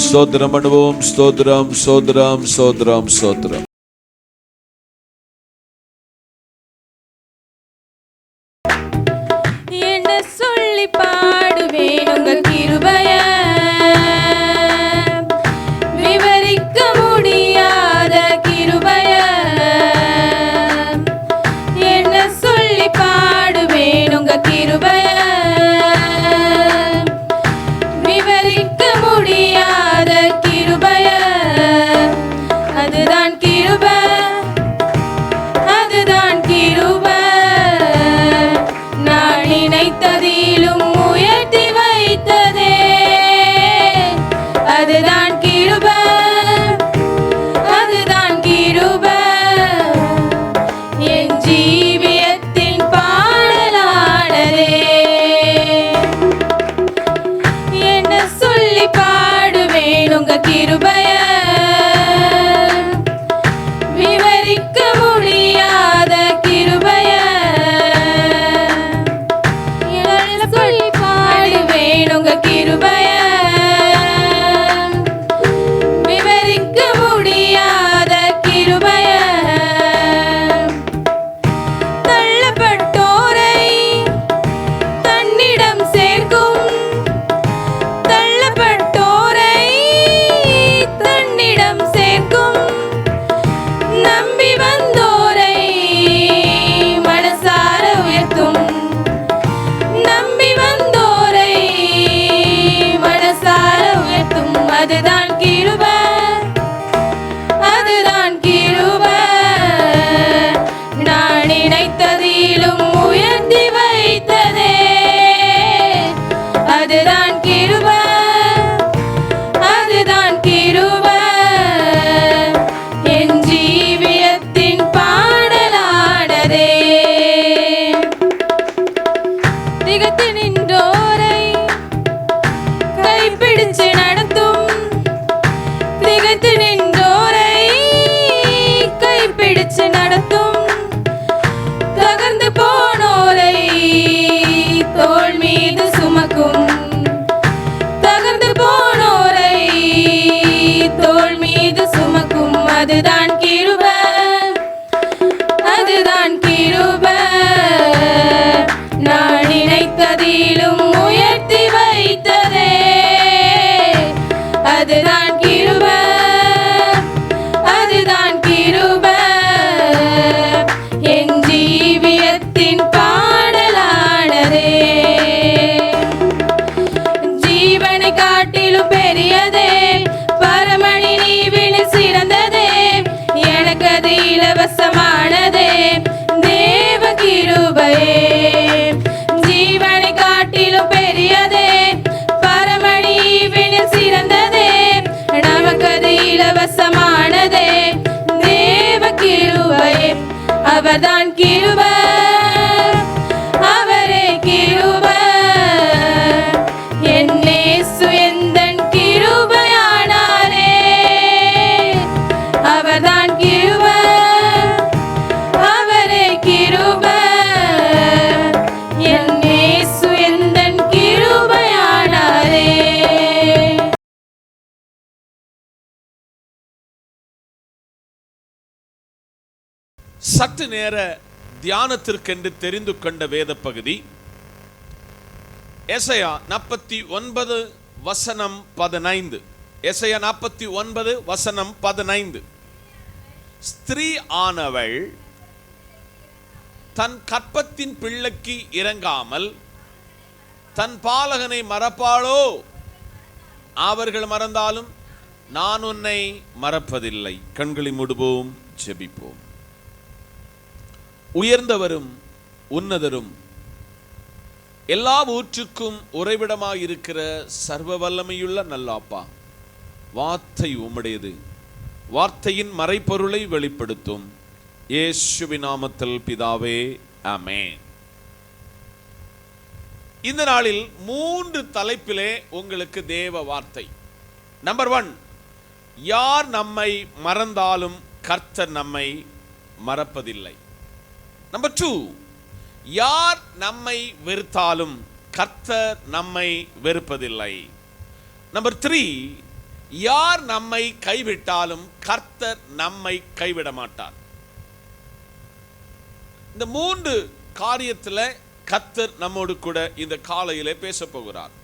ஸ்தோத்திரம் பண்ணுவோம். ஸ்தோத்திரம், ஸ்தோத்திரம், ஸ்தோத்திரம், ஸ்தோத்திரம். என்ன சொல்லி பாடுவேன் உங்க கிருபைய, விவரிக்க முடியாத கிருபைய. என்ன சொல்லி பாடுவேன் உங்க கிருபைய, விவரிக்க முடியாத கிருபைய. அதுதான் கிருபை, அதுதான் கிருபை. நான் நினைத்ததிலும் உயர்த்தி வைத்ததே, அதுதான் கிருபை, அதுதான் கிருபை. என் ஜீவியத்தின் பாடலானதே. என்ன சொல்லி பாடுவேன் உங்க கிருபைய, விவரிக்க முடியாத கிருபைய. சொல்லி பாடுவேன் உங்க கிருபைய, விவரிக்க முடியாத கிருபைய. தள்ளப்பட்டோரை தன்னிடம் சேர்க்கும், தள்ளப்பட்டோரை தன்னிடம் சேர்க்கும். நம்பி வந்தோரை மனசார உயர்த்தும், நம்பி வந்தோரை மனசார உயர்த்தும். அதுதான் கிருபை, அதுதான் கிருபை. நான் நினைத்ததிலும் உயர்த்தி வைத்ததே, அதுதான் கிருபை, அதுதான் கிருபை. என் ஜீவியத்தின் பாடலானதே. திகைத்து நின்றோரை கைப்பிடிச்சு நடத்தும், திகைத்து நின்றோரை கைப்பிடிச்சு நடத்தும். தகர்ந்து போனோரை தோள் மீது சுமக்கும், தகர்ந்து போனோரை தோள் மீது சுமக்கும். அதுதான் கிருபை, அதுதான் கிருபை. நான் நினைத்ததிலும் உயர்த்தி வைத்ததே, அதுதான் கிருபை, அதுதான் கிருபை. என் ஜீவியத்தின் பாடலானதே. ஜீவனை காட்டிலும் பெரியதே, பரமணி நீவினில் சிறந்ததே. அவர்தான் கிருபை, அவரே கிருபை. என் இயேசு எந்தன் கிருபையானாரே, அவர்தான் கிருபை, அவரே கிருபை. என் இயேசு எந்தன் கிருபையானாரே. சற்று நேர தியானத்திற்கென்று தெரிந்து கொண்ட வேத பகுதி எசையா 49 வசனம் 15. எசையா 49 வசனம் 15. ஸ்திரீ ஆனவள் தன் கற்பத்தின் பிள்ளைக்கு இறங்காமல் தன் பாலகனை மறப்பாளோ? அவர்கள் மறந்தாலும் நான் உன்னை மறப்பதில்லை. கண்களை மூடுவோம், ஜெபிப்போம். உயர்ந்தவரும் உன்னதரும் எல்லா ஊற்றுக்கும் உறைவிடமாயிருக்கிற சர்வ வல்லமையுள்ள நல்லாப்பா, வார்த்தை உம்முடையது. வார்த்தையின் மறைப்பொருளை வெளிப்படுத்தும். இயேசுவின் நாமத்தில் பிதாவே, ஆமென். இந்த நாளில் 3 தலைப்பிலே உங்களுக்கு தேவ வார்த்தை. நம்பர் 1, யார் நம்மை மறந்தாலும் கர்த்தர் நம்மை மறப்பதில்லை. நம்பர் 2, யார் நம்மை வெறுத்தாலும் கர்த்தர் நம்மை வெறுப்பதில்லை. நம்பர் 3, யார் நம்மை கைவிட்டாலும் கர்த்தர் நம்மை கைவிட மாட்டார். இந்த 3 காரியத்தில் கர்த்தர் நம்மோடு கூட இந்த காலையிலே பேச போகிறார்.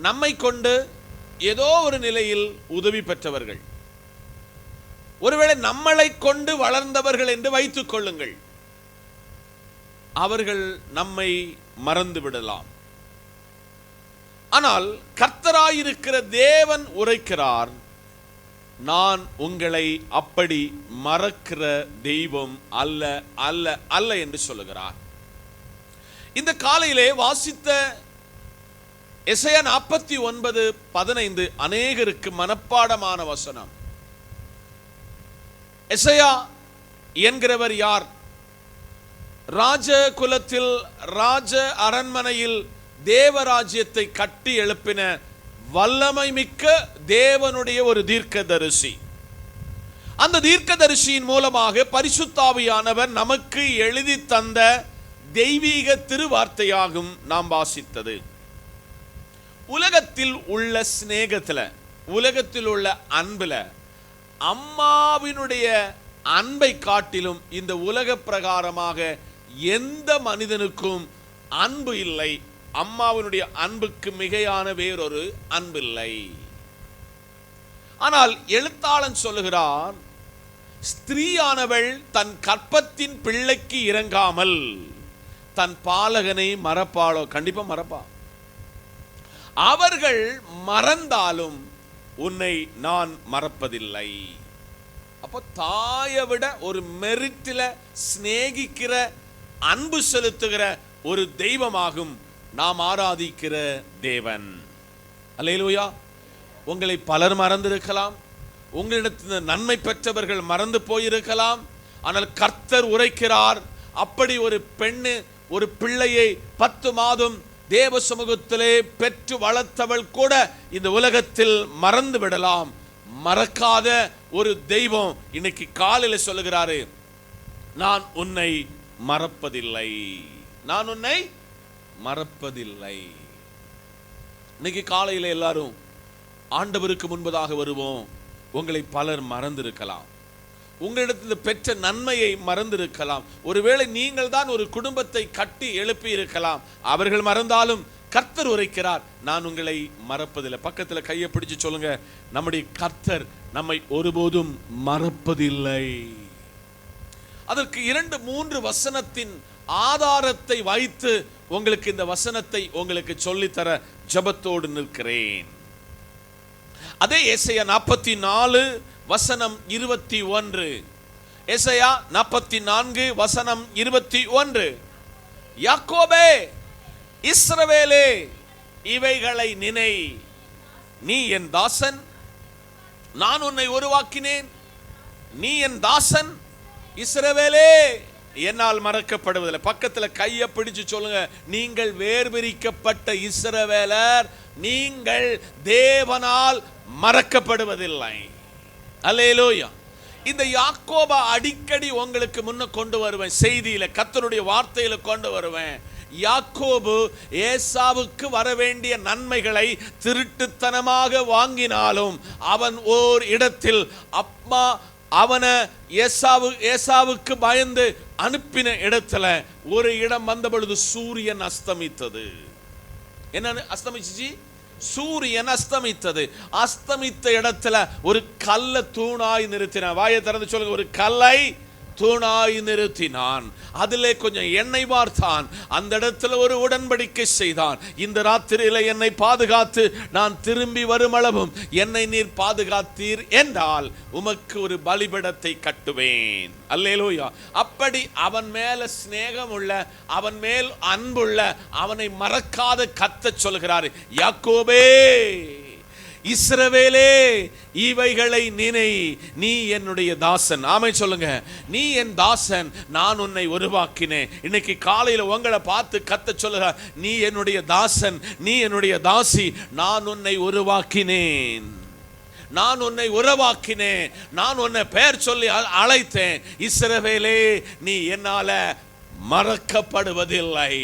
நம்மை கொண்டு ஏதோ ஒரு நிலையில் உதவி பெற்றவர்கள், ஒருவேளை நம்மளை கொண்டு வளர்ந்தவர்கள் என்று வைத்துக் கொள்ளுங்கள், அவர்கள் நம்மை மறந்து விடலாம். ஆனால் கர்த்தராயிருக்கிற தேவன் உரைக்கிறார், நான் உங்களை அப்படி மறக்கிற தெய்வம் அல்ல அல்ல அல்ல என்று சொல்லுகிறார். இந்த காலையிலே வாசித்த எசையா 49:15 அநேகருக்கு மனப்பாடமான வசனம். எசையா என்கிறவர் யார்? ராஜ குலத்தில் ராஜ அரண்மனையில் தேவராஜ்யத்தை கட்டி எழுப்பின வல்லமை மிக்க தேவனுடைய ஒரு தீர்க்கதரிசி. அந்த தீர்க்கதரிசியின் மூலமாக பரிசுத்தாவியானவர் நமக்கு எழுதி தந்த தெய்வீக திருவார்த்தையாகும் நாம் வாசித்தது. உலகத்தில் உள்ள சிநேகத்தில், உலகத்தில் உள்ள அன்புல அம்மாவினுடைய அன்பை காட்டிலும் இந்த உலக பிரகாரமாக எந்த மனிதனுக்கும் அன்பு இல்லை. அம்மாவினுடைய அன்புக்கு மிகையான வேறொரு அன்பில்லை. ஆனால் எழுத்தாளன் சொல்லுகிறார், ஸ்திரீயானவள் தன் கற்பத்தின் பிள்ளைக்கு இறங்காமல் தன் பாலகனை மறப்பாளோ? கண்டிப்பா மறப்பா. அவர்கள் மறந்தாலும் உன்னை நான் மறப்பதில்லை. அப்போ தாயை விட ஒரு மெரிட்டில சிநேகிக்கிற, அன்பு செலுத்துகிற ஒரு தெய்வமாகும் நாம் ஆராதிக்கிற தேவன். அல்லேலூயா. உங்களை பலர் மறந்திருக்கலாம், உங்களிடத்தில் நன்மை பெற்றவர்கள் மறந்து போயிருக்கலாம். ஆனால் கர்த்தர் உரைக்கிறார், அப்படி ஒரு பெண்ணு ஒரு பிள்ளையை 10 மாதம் தேவ சமூகத்திலே பெற்று வளர்த்தவள் கூட இந்த உலகத்தில் மறந்து விடலாம். மறக்காத ஒரு தெய்வம் இன்னைக்கு காலையில் சொல்லுகிறாரு, நான் உன்னை மறப்பதில்லை, நான் உன்னை மறப்பதில்லை. இன்னைக்கு காலையில் எல்லாரும் ஆண்டவருக்கு முன்பதாக வருவோம். உங்களை பலர் மறந்திருக்கலாம், உங்களிடத்தில் பெற்ற நன்மையை மறந்திருக்கலாம். ஒருவேளை நீங்கள் தான் ஒரு குடும்பத்தை கட்டி எழுப்பி இருக்கலாம். அவர்கள் மறந்தாலும் கர்த்தர் உரைக்கிறார், நான் உங்களை மறப்பதில்லை. பக்கத்தில் கையை பிடிச்சு சொல்லுங்க, நம்முடைய கர்த்தர் நம்மை ஒருபோதும் மறப்பதில்லை. அதற்கு 2-3 வசனத்தின் ஆதாரத்தை வைத்து உங்களுக்கு இந்த வசனத்தை உங்களுக்கு சொல்லித்தர ஜெபத்தோடு நிற்கிறேன். அதே எசையா 44 வசனம் 21. எசையா 44 வசனம் 21. யாக்கோபே, இஸ்ரவேலே, இவைகளை நினை, நீ என் தாசன், நான் உன்னை உருவாக்கினேன், நீ என் தாசன் இஸ்ரவேலே, என்னால் மறக்கப்படுவதில்லை. பக்கத்துல கையை பிடிச்சு சொல்லுங்க, நீங்கள் வேர்பிரிக்கப்பட்ட இஸ்ரவேலர், நீங்கள் தேவனால் மறக்கப்படுவதில்லை. அல்லேலூயா. இந்த யாக்கோபை அடிக்கடி உங்களுக்கு முன்ன கொண்டு வருவேன், செய்தியில கர்த்தருடைய வார்த்தையில கொண்டு வருவேன். யாக்கோபு ஏசாவுக்கு வர வேண்டிய நன்மைகளை திருட்டுத்தனமாக வாங்கினாலும் அவன் ஓர் இடத்தில் அப்பா அவனை ஏசாவுக்கு பயந்து அனுப்பின இடத்துல ஒரு இடம் வந்த பொழுது சூரியன் அஸ்தமித்தது. என்ன அஸ்தமிச்சு? சூரியன் அஸ்தமித்தது. அஸ்தமித்த இடத்துல ஒரு கல்லை தூணாய் நிறுத்தினான். வாயை திறந்து சொல்லுங்க, ஒரு கல்லை தூணாய் நிறுத்தினான். அதிலே கொஞ்சம் எண்ணெய் வார்த்தான். அந்த இடத்துல ஒரு உடன்படிக்கை செய்தான். இந்த ராத்திரியில என்னை பாதுகாத்து நான் திரும்பி வரும் அளவும் என்னை நீர் பாதுகாத்தீர் என்றால் உமக்கு ஒரு பலிபீடத்தை கட்டுவேன். அல்லேலூயா. அப்படி அவன் மேல சிநேகம் உள்ள, அவன் மேல் அன்புள்ள, அவனை மறக்காத கர்த்தர் சொல்கிறார், யாக்கோபே இஸ்ரவேலே இவைகளை நினை, நீ என்னுடைய தாசன். ஆமென் சொல்லுங்க. நீ என் தாசன், நான் உன்னை உருவாக்கினேன். இன்னைக்கு காலையில உங்களை பார்த்து கர்த்தர் சொல்லுகிறார், நீ என்னுடைய தாசன், நீ என்னுடைய தாசி, நான் உன்னை உருவாக்கினேன், நான் உன்னை உருவாக்கினேன், நான் உன்னை பெயர் சொல்லி அழைத்தேன். இஸ்ரவேலே நீ என்னால மறக்கப்படுவதில்லை.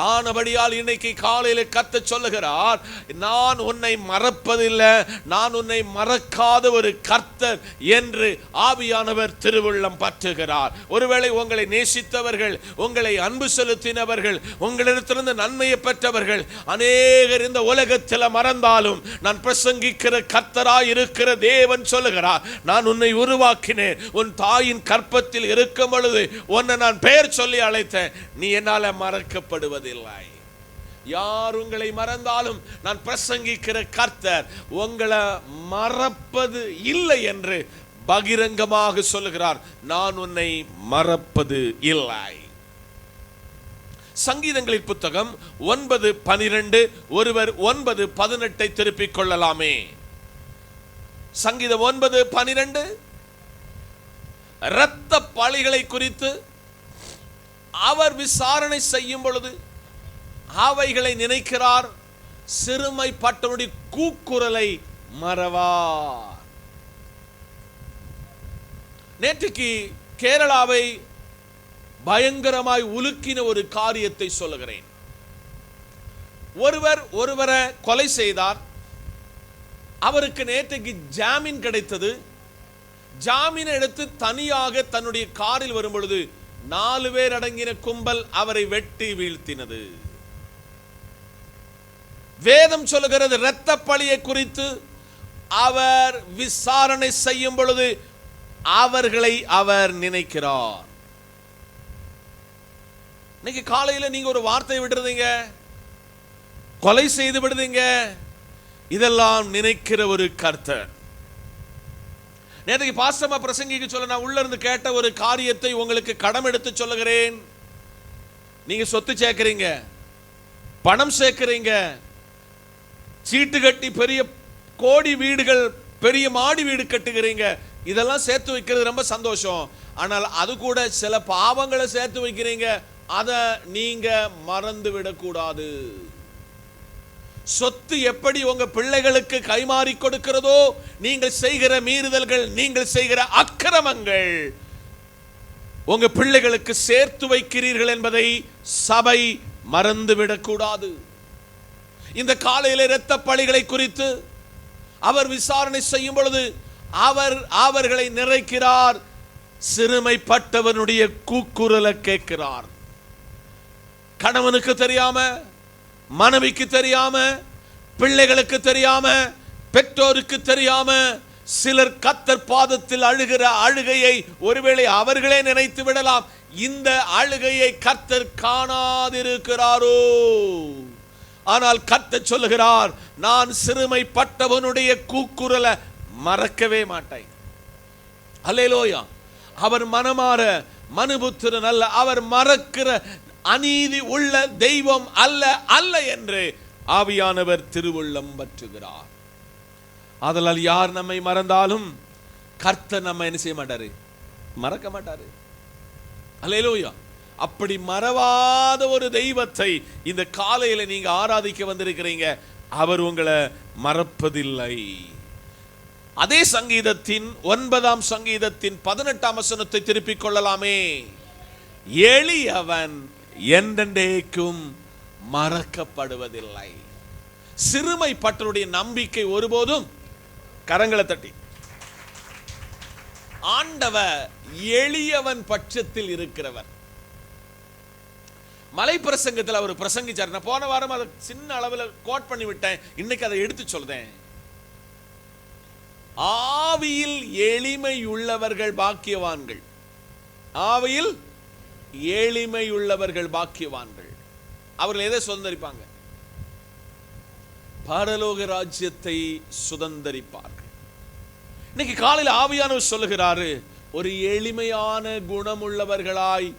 ஆனபடியால் இன்னைக்கு காலையில கர்த்தர் சொல்லுகிறார், நான் உன்னை மறப்பதில்லை, நான் உன்னை மறக்காத ஒரு கர்த்தர் என்று ஆவியானவர் திருவுள்ளம் பற்றுகிறார். ஒருவேளை உங்களை நேசித்தவர்கள், உங்களை அன்பு செலுத்தினவர்கள், உங்களிடத்திலிருந்து நன்மையை பெற்றவர்கள் அநேகர் இந்த உலகத்தில் மறந்தாலும் நான் பிரசங்கிக்கிற கர்த்தராய் இருக்கிற தேவன் சொல்லுகிறார், நான் உன்னை உருவாக்கினேன், உன் தாயின் கற்பத்தில் இருக்கும் பொழுது உன்னை நான் பெயர் சொல்லி அழைத்தேன், நீ என்னால மறக்கப்படுவது. யார் உங்களை மறந்தாலும் நான் பிரசங்கிக்கிற கர்த்தர் உங்களை மறப்பது இல்லை என்று பகிரங்கமாக சொல்லுகிறார். நான் உன்னை மறப்பது இல்லை. சங்கீதங்களின் புத்தகம் 9:12, ஒருவர் 9:18 திருப்பிக் கொள்ளலாமே. சங்கீதம் 9:12 இரத்த பழிகளை குறித்து அவர் விசாரணை செய்யும் பொழுது அவைகளை நினைக்கிறார், சிறுமைப்பட்டவனுடைய கூக்குரலை மறவார். நேற்றுக்கு கேரளாவை பயங்கரமாய் உலுக்கின ஒரு காரியத்தை சொல்லுகிறேன். ஒருவரை கொலை செய்தார். அவருக்கு நேற்றுக்கு ஜாமீன் கிடைத்தது. ஜாமீன் எடுத்து தனியாக தன்னுடைய காரில் வரும் பொழுது 4 பேர் அடங்கின கும்பல் அவரை வெட்டி வீழ்த்தினது. வேதம் சொல்லுகிறது, இரத்த பழியை குறித்து அவர் விசாரணை செய்யும் பொழுது அவர்களை அவர் நினைக்கிறார். இன்னைக்கு காலையில நீங்க ஒரு வார்த்தை விடுறீங்க, கொலை செய்து விடுறீங்க, இதெல்லாம் நினைக்கிற ஒரு கர்த்தர். நேற்றைக்கு பாஸ்டமா பிரசங்கிக்கு சொல்ல நான் உள்ள இருந்து கேட்ட ஒரு காரியத்தை உங்களுக்கு கடம் எடுத்து சொல்லுகிறேன். நீங்க சொத்து சேர்க்கிறீங்க, பணம் சேர்க்கிறீங்க, சீட்டு கட்டி பெரிய கோடி வீடுகள், பெரிய மாடி வீடு கட்டுகிறீங்க, இதெல்லாம் சேர்த்து வைக்கிறது ரொம்ப சந்தோஷம். ஆனால் அது கூட சில பாவங்களை சேர்த்து வைக்கிறீங்க, அதை நீங்க மறந்து விடக்கூடாது. சொத்து எப்படி உங்க பிள்ளைகளுக்கு கைமாறி கொடுக்கிறதோ, நீங்கள் செய்கிற மீறுதல்கள், நீங்கள் செய்கிற அக்கிரமங்கள் உங்க பிள்ளைகளுக்கு சேர்த்து வைக்கிறீர்கள் என்பதை சபை மறந்துவிடக்கூடாது. இந்த காலையில இரத்த பழிகளை குறித்து அவர் விசாரணை செய்யும் பொழுது அவர்களை நிறைக்கிறார், சிறுமைப்பட்டவனுடைய கூக்குரலை கேட்கிறார். கணவனுக்கு தெரியாம, மனைவிக்கு தெரியாம, பிள்ளைகளுக்கு தெரியாம, பெற்றோருக்கு தெரியாம சிலர் கர்த்தர் பாதத்தில் அழுகிற அழுகையை ஒருவேளை அவர்களே நினைத்து விடலாம். இந்த அழுகையை கர்த்தர் காணாதிருக்கிறாரோ? ஆனால் கர்த்தர் சொல்லுகிறார், நான் சிறுமைப்பட்டவனுடைய கூக்குரலை மறக்கவே மாட்டேன். அல்லேலூயா. அவர் மனமாற மனுபுத்திரன் அல்ல, அவர் மறக்கிற அநீதி உள்ள தெய்வம் அல்ல அல்ல என்று ஆவியானவர் திருவுள்ளம் பற்றுகிறார். ஆதலால் யார் நம்மை மறந்தாலும் கர்த்தர் நம்ம என்ன செய்ய மாட்டாரு, மறக்க மாட்டாரு. அல்லேலூயா. அப்படி மறவாத ஒரு தெய்வத்தை இந்த காலையில நீங்க ஆராதிக்க வந்திருக்கிறீங்க. அவர் உங்களை மறப்பதில்லை. அதே சங்கீதத்தின் 9ஆம் சங்கீதத்தின் 18ஆம் வசனத்தை திருப்பிக் கொள்ளலாமே. எளியவன் என்றென்றைக்கும் மறக்கப்படுவதில்லை. சிறுமை பற்றருடைய நம்பிக்கை ஒருபோதும், கரங்களை தட்டி, ஆண்டவர் எளியவன் பட்சத்தில் இருக்கிறவர். மலை பிரசங்கத்தில் அவர் பிரசங்கிச்சார். நான் போன வாரம் அதை சின்ன அளவில் கோட் பண்ணி விட்டேன். இன்னைக்கு அதை எடுத்து சொல்றேன். ஆவியில் எளிமை உள்ளவர்கள் பாக்கியவான்கள். ஆவியில் எளிமை உள்ளவர்கள் பாக்கியவான்கள். அவர்கள் எதை சுதந்தரிப்பாங்க? பரலோக ராஜ்யத்தை சுதந்தரிப்பார்கள். இன்னைக்கு காலையில் ஆவியானவர் சொல்லுகிறாரு, ஒரு எளிமையான குணம் உள்ளவர்களாய்,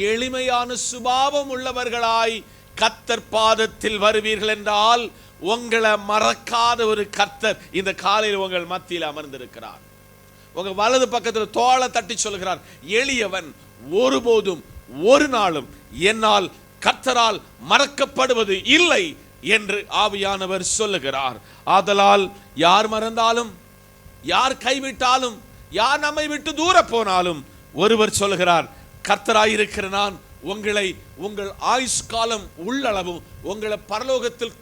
எளிமையான சுபாவம் உள்ளவர்களாய் கர்த்தர் பாதத்தில் வருவீர்கள் என்றால் உங்களை மறக்காத ஒரு கர்த்தர் இந்த காலையில் உங்கள் மத்தியில் அமர்ந்திருக்கிறார். உங்க வலது பக்கத்தில் தோளை தட்டி சொல்கிறார், எளியவன் ஒருபோதும் ஒரு நாளும் என்னால் கர்த்தரால் மறக்கப்படுவது இல்லை என்று ஆவியானவர் சொல்லுகிறார். ஆதலால் யார் மறந்தாலும், யார் கைவிட்டாலும், யார் நம்மை விட்டு தூர போனாலும் ஒருவர் சொல்லுகிறார், கர்த்தராயிருக்கிற நான் உங்களை உங்கள் ஆயுஷ் காலம் உள்ளளவும், உங்களை பரலோகத்தில்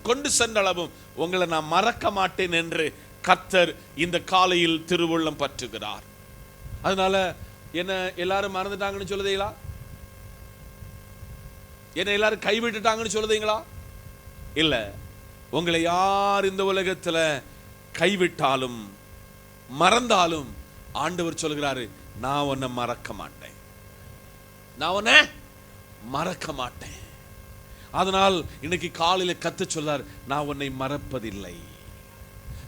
கொண்டு சென்றளவும் உங்களை நான் மறக்க மாட்டேன் என்று கர்த்தர் இந்த காலையில் திருவுள்ளம் பற்றுகிறார். அதனால என்ன எல்லாரும் மறந்துட்டாங்கன்னு சொல்லுதீங்களா? என்ன எல்லாரும் கைவிட்டுட்டாங்கன்னு சொல்லுதீங்களா? இல்ல. உங்களை யார் இந்த உலகத்துல கைவிட்டாலும் மறந்தாலும் ஆண்டவர் சொல்கிறாரு, நான் உன்னை மறக்க மாட்டேன், நான் உன்னை மறக்க மாட்டேன். அதனால் இன்னைக்கு காலையில கத்து சொல்லார், நான் உன்னை மறப்பதில்லை.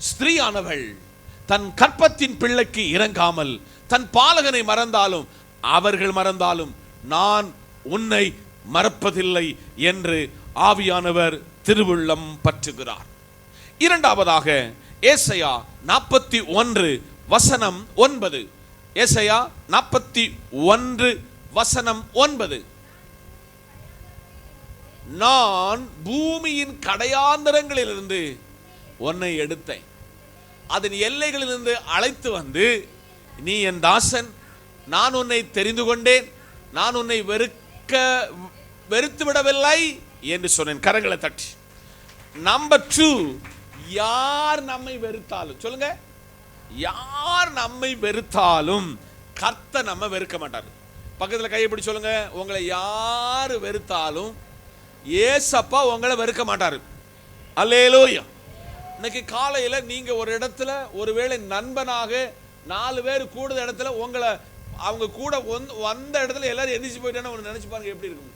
ஸ்திரீயானவள் தன் கற்பத்தின் பிள்ளைக்கு இறங்காமல் தன் பாலகனை மறந்தாலும், அவர்கள் மறந்தாலும் நான் உன்னை மறப்பதில்லை என்று ஆவியானவர் திருவுள்ளம் பற்றுகிறார். இரண்டாவதாக ஏசாயா 41 வசனம் 9. ஏசாயா 41 வசனம் 9. நான் பூமியின் கடையாந்தரங்களிலிருந்து உன்னை எடுத்தேன், அதன் எல்லைகளிலிருந்து அழைத்து வந்து, நீ என் தாசன், நான் உன்னை தெரிந்து கொண்டேன், நான் உன்னை வெறுத்து விடவில்லை என்று சொன்னேன். கரங்களை தட்டி. நம்பர் 2, யார் நம்மை வெறுத்தாலும், சொல்லுங்க, யார் நம்மை வெறுத்தாலும் கர்த்தர் நம்ம வெறுக்க மாட்டார். பக்கத்தில் கையை பிடி சொல்லுங்க, உங்களை யார் வெறுத்தாலும் ஏசப்பா உங்களை வெறுக்க மாட்டாரு. அல்லேலூயா. இன்னைக்கு காலையில நீங்க ஒரு இடத்துல ஒருவேளை நண்பனாக 4 பேர் கூடுத இடத்துல உங்களை அவங்க கூட வந்த இடத்துல எல்லாரும் எந்திரிச்சு போயிட்டான்னு நினைச்சு பாருங்க எப்படி இருக்கும்.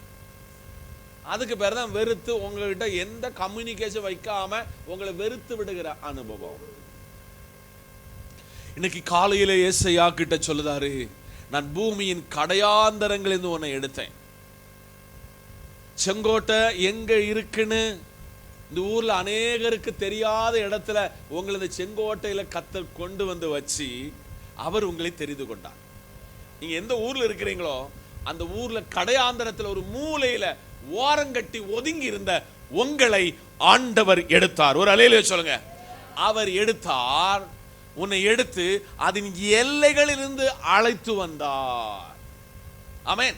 அதுக்கு பேர் தான் வெறுத்து, உங்ககிட்ட எந்த கம்யூனிகேஷன் வைக்காம உங்களை வெறுத்து விடுகிற அனுபவம். இன்னைக்கு காலையில ஏசாயா கிட்ட சொல்லுதாரு, நான் பூமியின் கடையாந்தரங்களிலிருந்து உன்னை எடுத்தேன். செங்கோட்டை எங்க இருக்குன்னு இந்த ஊர்ல அநேகருக்கு தெரியாத இடத்துல உங்களை இந்த செங்கோட்டையில கர்த்தர் கொண்டு வந்து வச்சு அவர் உங்களை தெரிந்து கொண்டார். நீங்க எந்த ஊர்ல இருக்கிறீங்களோ அந்த ஊர்ல கடையாந்தரத்துல ஒரு மூலையில ஓரங்கட்டி ஒதுங்கி இருந்த உங்களை ஆண்டவர் எடுத்தார். ஒரு அல்லேலூயா சொல்லுங்க. அவர் எடுத்தார், உன்னை எடுத்து அதன் எல்லைகளிலிருந்து அழைத்து வந்தார். ஆமென்.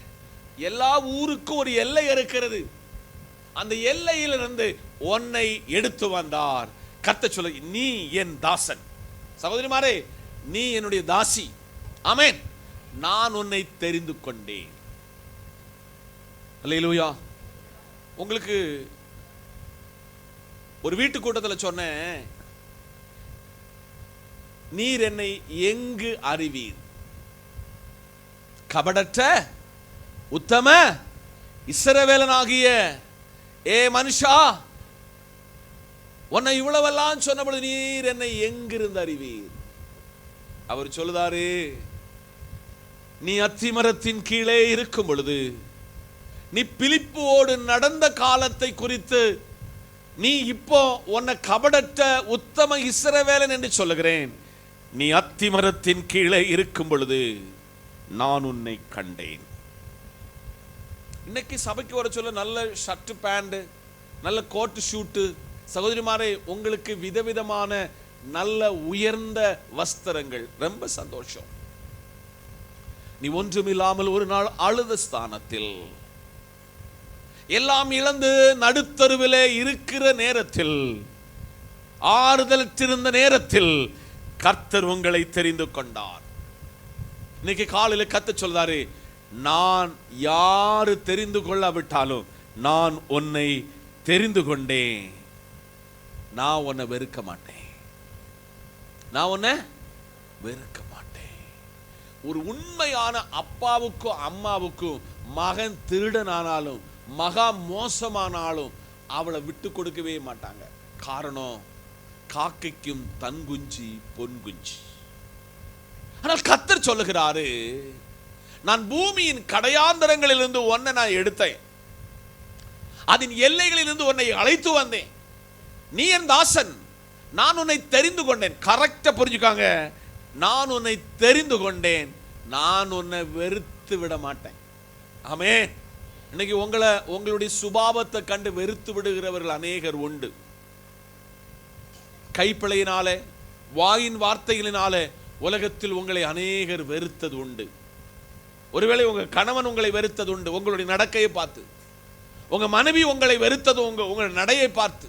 எல்லா ஊருக்கும் ஒரு எல்லை இருக்கிறது. அந்த எல்லையிலிருந்து உன்னை எடுத்து வந்தார். கர்த்தர் சொல்ல, நீ என் தாசன். சகோதரிமாரே, நீ என்னுடைய தாசி. ஆமென். நான் உன்னை தெரிந்து கொண்டேன். அல்லேலூயா. உங்களுக்கு ஒரு வீட்டு கூட்டத்தில் சொன்னேன், நீர் என்னை எங்கு அறிவீர்? கபடற்ற உத்தம இஸ்ரவேலனாகிய ஏ மனுஷா, உன்னை இவ்வளவெல்லாம் சொன்னபொழுது நீர் என்னை எங்கிருந்து அறிவீர்? அவர் சொல்லுதாரு, நீ அத்திமரத்தின் கீழே இருக்கும் பொழுது, நீ பிலிப்போடு நடந்த காலத்தை குறித்து, நீ இப்போ உன்னை கபடற்ற உத்தம இஸ்ரவேலன் என்று சொல்லுகிறேன். நீ அத்திமரத்தின் கீழே இருக்கும் பொழுது நான் உன்னை கண்டேன். இன்னைக்கு சபைக்கு வர சொல்ல நல்ல ஷர்ட் பேண்ட், நல்ல கோட் ஷூட்டு, சகோதரிமாரே உங்களுக்கு விதவிதமான நல்ல உயர்ந்த வஸ்திரங்கள், ரொம்ப சந்தோஷம். நீ ஒன்றுமில்லாமல் ஒரு நாள் அழுத ஸ்தானத்தில், எல்லாம் இழந்து நடுத்தருவிலே இருக்கிற நேரத்தில், ஆறுதல் இருந்த நேரத்தில் கர்த்தர் உங்களை தெரிந்து கொண்டார். இன்னைக்கு காலையில கர்த்தர் சொல்றாரு, நான் யாரு தெரிந்து கொள்ளாவிட்டாலும் நான் உன்னை தெரிந்து கொண்டேன். நான் உன்னை வெறுக்க மாட்டேன், நான் உன்னை வெறுக்க மாட்டேன். ஒரு உண்மையான அப்பாவுக்கும் அம்மாவுக்கும் மகன் திருடனானாலும் மகா மோசமானாலும் அவளை விட்டு கொடுக்கவே மாட்டாங்க. காரணம், காக்கைக்கும் தன் குஞ்சி பொன் குஞ்சி. ஆனால் கர்த்தர் சொல்லுகிறாரு, நான் பூமியின் கடையாந்தரங்களிலிருந்து உன்னை நான் எடுத்தேன், அதன் எல்லைகளிலிருந்து உன்னை அழைத்து வந்தேன், நீ என் தாசன், நான் உன்னை தெரிந்து கொண்டேன். கரெக்டா புரிஞ்சுக்காங்க, நான் உன்னை தெரிந்து கொண்டேன், நான் உன்னை வெறுத்து விட மாட்டேன். ஆமே. இன்னைக்கு உங்களுடைய சுபாவத்தை கண்டு வெறுத்து விடுகிறவர்கள் அநேகர் உண்டு. கைப்பிழையினாலே, வாயின் வார்த்தைகளினாலே உலகத்தில் உங்களை அநேகர் வெறுத்தது உண்டு. ஒருவேளை உங்க கணவன் உங்களை வெறுத்தது உண்டு, உங்களுடைய நடக்கையை பார்த்து. உங்க மனைவி உங்களை வெறுத்தது உங்கள் நடையை பார்த்து.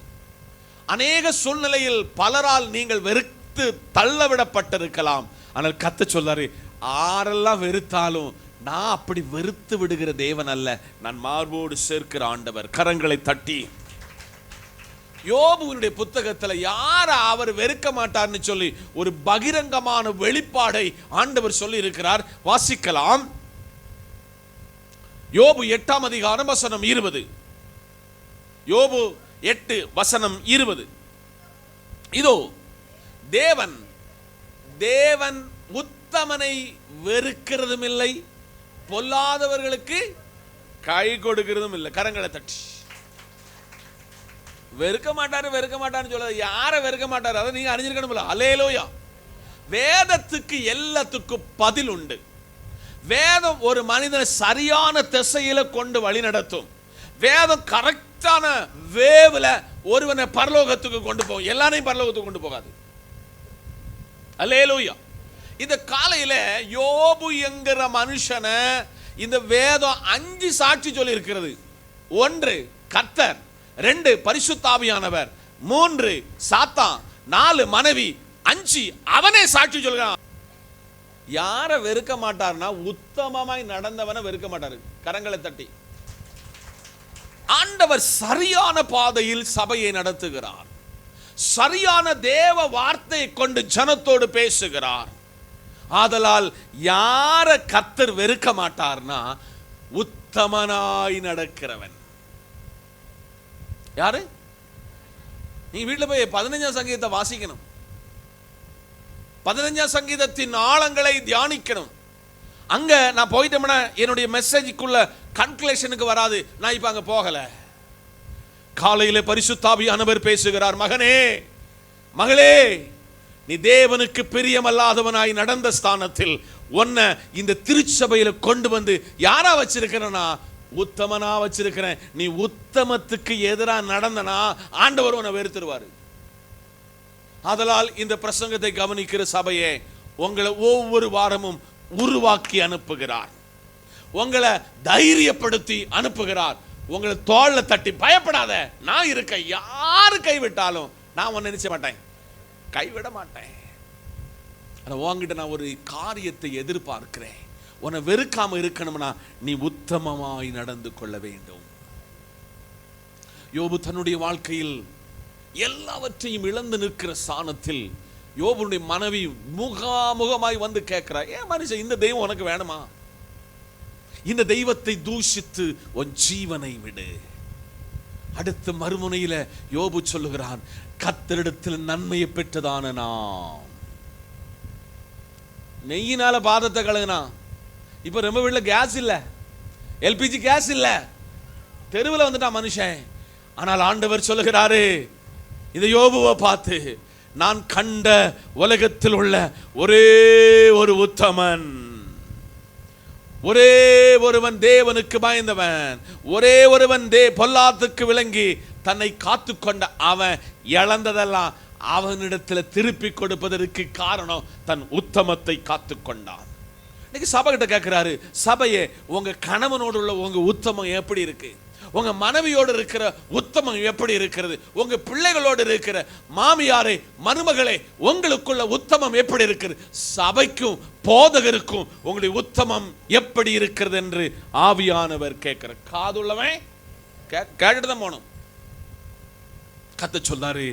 அநேக சூழ்நிலையில் பலரால் நீங்கள் வெறுத்து தள்ளவிடப்பட்டிருக்கலாம். ஆனால் கர்த்தர் சொல்றாரு, ஆரெல்லாம் வெறுத்தாலும் நான் அப்படி வெறுத்து விடுகிற தேவன் அல்ல, நான் மார்போடு சேர்க்கிற ஆண்டவர். கரங்களை தட்டி யோபுவினுடைய புத்தகத்தில் யார அவர் வெறுக்க மாட்டார்னு சொல்லி ஒரு பகிரங்கமான வெளிப்பாடை ஆண்டவர் சொல்லி இருக்கிறார். வாசிக்கலாம். யோபு 8ஆம் அதிகாரம் வசனம் 20. யோபு 8 வசனம் 20. இதோ தேவன் உத்தமனை வெறுக்கிறதும் இல்லை, பொல்லாதவர்களுக்கு கை கொடுக்கிறதும் இல்லை. கரங்களை தட்டி. வெறுக்க மாட்டாருன்னு சொல்ல, யாரை வெறுக்க மாட்டாரு அதை நீங்க அறிஞ்சிருக்கணும். அல்லேலூயா. வேதத்துக்கு எல்லாத்துக்கும் பதில் உண்டு. வேதம் ஒரு மனிதனை சரியான திசையில கொண்டு வழி நடத்தும். வேதம் கரெக்டான வேவ்ல ஒருவனை பரலோகத்துக்கு கொண்டு போகும், எல்லாரையும் பரலோகத்துக்கு கொண்டு போகாது. அல்லேலூயா. இந்த காலையில யோபு என்கிற மனுஷனை இந்த வேதம் 5 சாட்சி சொல்லி இருக்கிறது. 1 கர்த்தர், 2 பரிசுத்த ஆவியானவர், 3 சாத்தான், 4 மனைவி, 5 அவனே சாட்சி சொல்கிறான். யார வெறுக்க மாட்டார்னா உத்தமமாய் நடந்தவனை வெறுக்க மாட்டாரு. கரங்களை தட்டி. ஆண்டவர் சரியான பாதையில் சபையை நடத்துகிறார். சரியான தேவ வார்த்தையை கொண்டு ஜனத்தோடு பேசுகிறார். ஆதலால் யார கர்த்தர் வெறுக்க மாட்டார்னா உத்தமனாய் நடக்கிறவன். யாரு? நீங்க வீட்டுல போய் 15ஆம் சங்கீதத்தை வாசிக்கணும். 15ஆம் சங்கீதத்தின் ஆழங்களை தியானிக்கணும். அங்க நான் போயிட்டோம்னா என்னுடைய மெசேஜுக்குள்ள கன்க்ளூஷனுக்கு வராது. நான் இப்ப அங்க போகல. காலையில பரிசுத்த ஆவியானவர் பேசுகிறார், மகனே மகளே, நீ தேவனுக்கு பிரியமல்லாதவனாய் நடந்த ஸ்தானத்தில் உன்னை இந்த திருச்சபையில கொண்டு வந்து யாரா வச்சிருக்கிறனா? உத்தமனா வச்சிருக்கிறேன். நீ உத்தமத்துக்கு எதிராக நடந்தனா ஆண்டவர் உன்னை வெறுத்துருவாரு. ஆதலால் இந்த பிரசங்கத்தை கவனிக்கிற சபையே, உங்களை ஒவ்வொரு வாரமும் உருவாக்கி அனுப்புகிறார், உங்களை தைரியப்படுத்தி அனுப்புகிறார், உங்களை தோள்ல தட்டி பயப்படாத, நான் இருக்க, யாரு கைவிட்டாலும் நான் உன்னை நினைச்ச மாட்டேன், கைவிட மாட்டேன். உன்கிட்ட நான் ஒரு காரியத்தை எதிர்பார்க்கிறேன். உன்னை வெறுக்காம இருக்கணும்னா நீ உத்தமமாய் நடந்து கொள்ள வேண்டும். யோபு தன்னுடைய வாழ்க்கையில் எல்லாவற்றையும் இழந்து நிற்கிற ஸ்தானத்தில் யோபுடைய மனைவி முகாமுகமாய் வந்து கேட்கிறார், ஏன் மனுஷன் இந்த தெய்வம் உனக்கு வேணுமா? இந்த தெய்வத்தை தூஷித்து உன் ஜீவனை விடு. அடுத்த மறுமுனையில யோபு சொல்லுகிறான், கர்த்தரிடத்தில் நன்மையை பெற்றதான நாம் நெய்யினால பாதத்தை கழுகுனா. இப்ப ரொம்ப வீட்டுல கேஸ் இல்ல, எல்பிஜி கேஸ் இல்ல, தெருவில் வந்துட்டான் மனுஷன். ஆனால் ஆண்டவர் சொல்லுகிறாரு இந்த யோபுவை பார்த்து, நான் கண்ட உலகத்தில் உள்ள ஒரே ஒரு உத்தமன், ஒரே ஒருவன் தேவனுக்கு பயந்தவன், ஒரே ஒருவன் பொல்லாத்துக்கு விளங்கி தன்னை காத்து கொண்ட அவன் இழந்ததெல்லாம் அவனிடத்தில் திருப்பி கொடுப்பதற்கு காரணம் தன் உத்தமத்தை காத்து கொண்டான். இன்னைக்கு சபை கிட்ட கேட்கிறாரு, சபையே உங்க கணவனோடு உள்ள உங்க உத்தமம் எப்படி இருக்கு? உங்க மனைவியோடு இருக்கிற உத்தமம் எப்படி இருக்கிறது? உங்க பிள்ளைகளோடு இருக்கிற மாமியாரே மருமகளே உங்களுக்குள்ள உத்தமம் எப்படி இருக்கிறது? சபைக்கும் போதகருக்கும் உங்களுடைய உத்தமம் எப்படி இருக்கிறது என்று ஆவியானவர் கேட்கிற காதுள்ளவன் கேட்டுட்டு தான் போகணும். கத்த சொன்னாரு,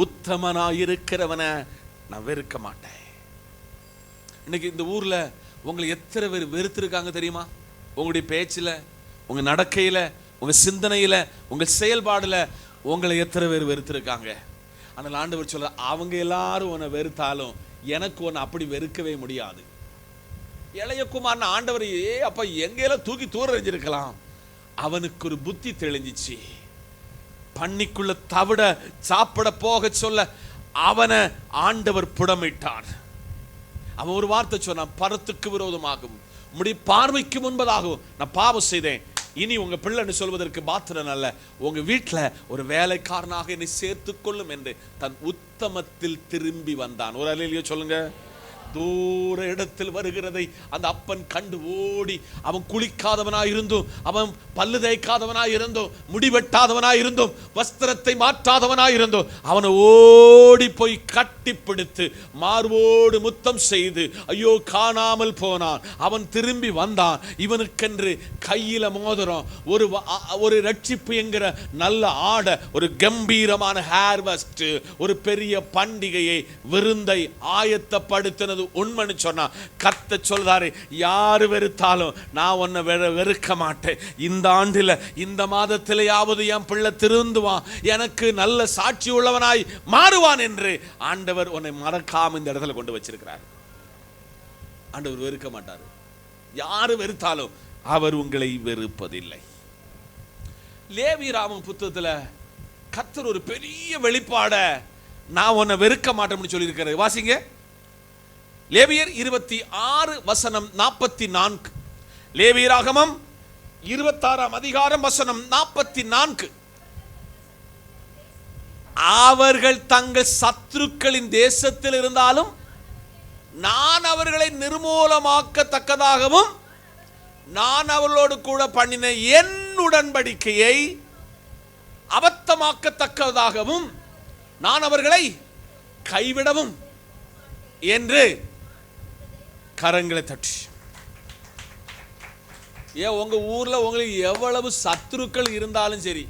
உத்தமனாயிருக்கிறவனை நான் வெறுக்க மாட்டேன். இன்னைக்கு இந்த ஊர்ல உங்களை எத்தனை பேர் வெறுத்திருக்காங்க தெரியுமா? உங்களுடைய பேச்சில், உங்க நடக்கையில, உங்க சிந்தனையில, உங்க செயல்பாடுல உங்களை எத்தனை பேர் வெறுத்திருக்காங்க. ஆனால் ஆண்டவர் சொல்ற, அவங்க எல்லாரும் உன்னை வெறுத்தாலும் எனக்கு உன்னை அப்படி வெறுக்கவே முடியாது. இளையகுமார்னு ஆண்டவர் அப்ப எங்கெல்லாம் தூக்கி தூர எறிஞ்சிருக்கலாம். அவனுக்கு ஒரு புத்தி தெளிஞ்சிச்சு. பண்ணிக்குள்ள தவிட சாப்பிட போக சொல்ல அவனை ஆண்டவர் புடமிட்டார். அவன் ஒரு வார்த்தை சொன்னான், பரத்துக்கு விரோதமாகவும் உம்முடைய பார்வைக்கு முன்பதாகவும் நான் பாவம் செய்தேன். இனி உங்க பிள்ளைன்னு சொல்வதற்கு மாத்திரம் அல்ல, உங்க வீட்டில் ஒரு வேலைக்காரனாக என்னை சேர்த்துக் கொள்ளும் என்று தன் உத்தமத்தில் திரும்பி வந்தான். ஒரு அல்லேலூயா சொல்லுங்க. தூர இடத்தில் வருகிறதை அந்த அப்பன் கண்டு ஓடி, அவன் குளிக்காதவனாய் இருந்தும், அவன் பல்லு தேய்க்காதவனாய் இருந்தும், முடிவெட்டாதவனாய் இருந்தும், வஸ்திரத்தை மாற்றாதவனாய் இருந்தும், அவனை ஓடி போய் கட்டி பிடித்து மார்போடு முத்தம் செய்து ஐயோ காணாமல் போனான். அவன் திரும்பி வந்தான். இவனுக்கென்று கையில மோதிரம், ஒரு ரட்சிப்பு என்கிற நல்ல ஆடை, ஒரு கம்பீரமான ஹேர்வெஸ்ட், ஒரு பெரிய பண்டிகையை விருந்தை ஆயத்தப்படுத்தினது உண்மைன்னு சொன்னா கத்த சொல்றாரு, யாரு வெறுத்தாலும் நான் உன்னை வெறுக்க மாட்டேன். இந்த ஆண்டில இந்த மாதத்திலேயாவது என் பிள்ளை திருந்துவான், எனக்கு நல்ல சாட்சி உள்ளவனாய் மாறுவான் என்று ஆண்டவர் உன்னை மறக்காம இந்த இடத்துல கொண்டு வச்சிருக்கிறார். ஆண்டவர் வெறுக்க மாட்டார். யாரு வெறுத்தாலும் அவர் உங்களை வெறுப்பதில்லை. லேவியராகமம் புத்தகத்துல கர்த்தர் ஒரு பெரிய வெளிப்பாட நான் உன்னை வெறுக்க மாட்டேன்னு சொல்லி இருக்கிறார். வாசிங்க. லேவியர் 26 வசனம் 44. லேவியராகமம் 26 அதிகாரம் வசனம் 44. அவர்கள் தங்கள் சத்துருக்களின் தேசத்தில் இருந்தாலும் நான் அவர்களை நிர்மூலமாக்கத்தக்கதாகவும் நான் அவர்களோடு கூட பண்ணின என் உடன்படிக்கையை அபத்தமாக்கத்தக்கதாகவும் நான் அவர்களை கைவிடவும் என்று கரங்களை தட்டி. உங்க ஊர்ல உங்களுக்கு எவ்வளவு சத்துருக்கள் இருந்தாலும் சரி,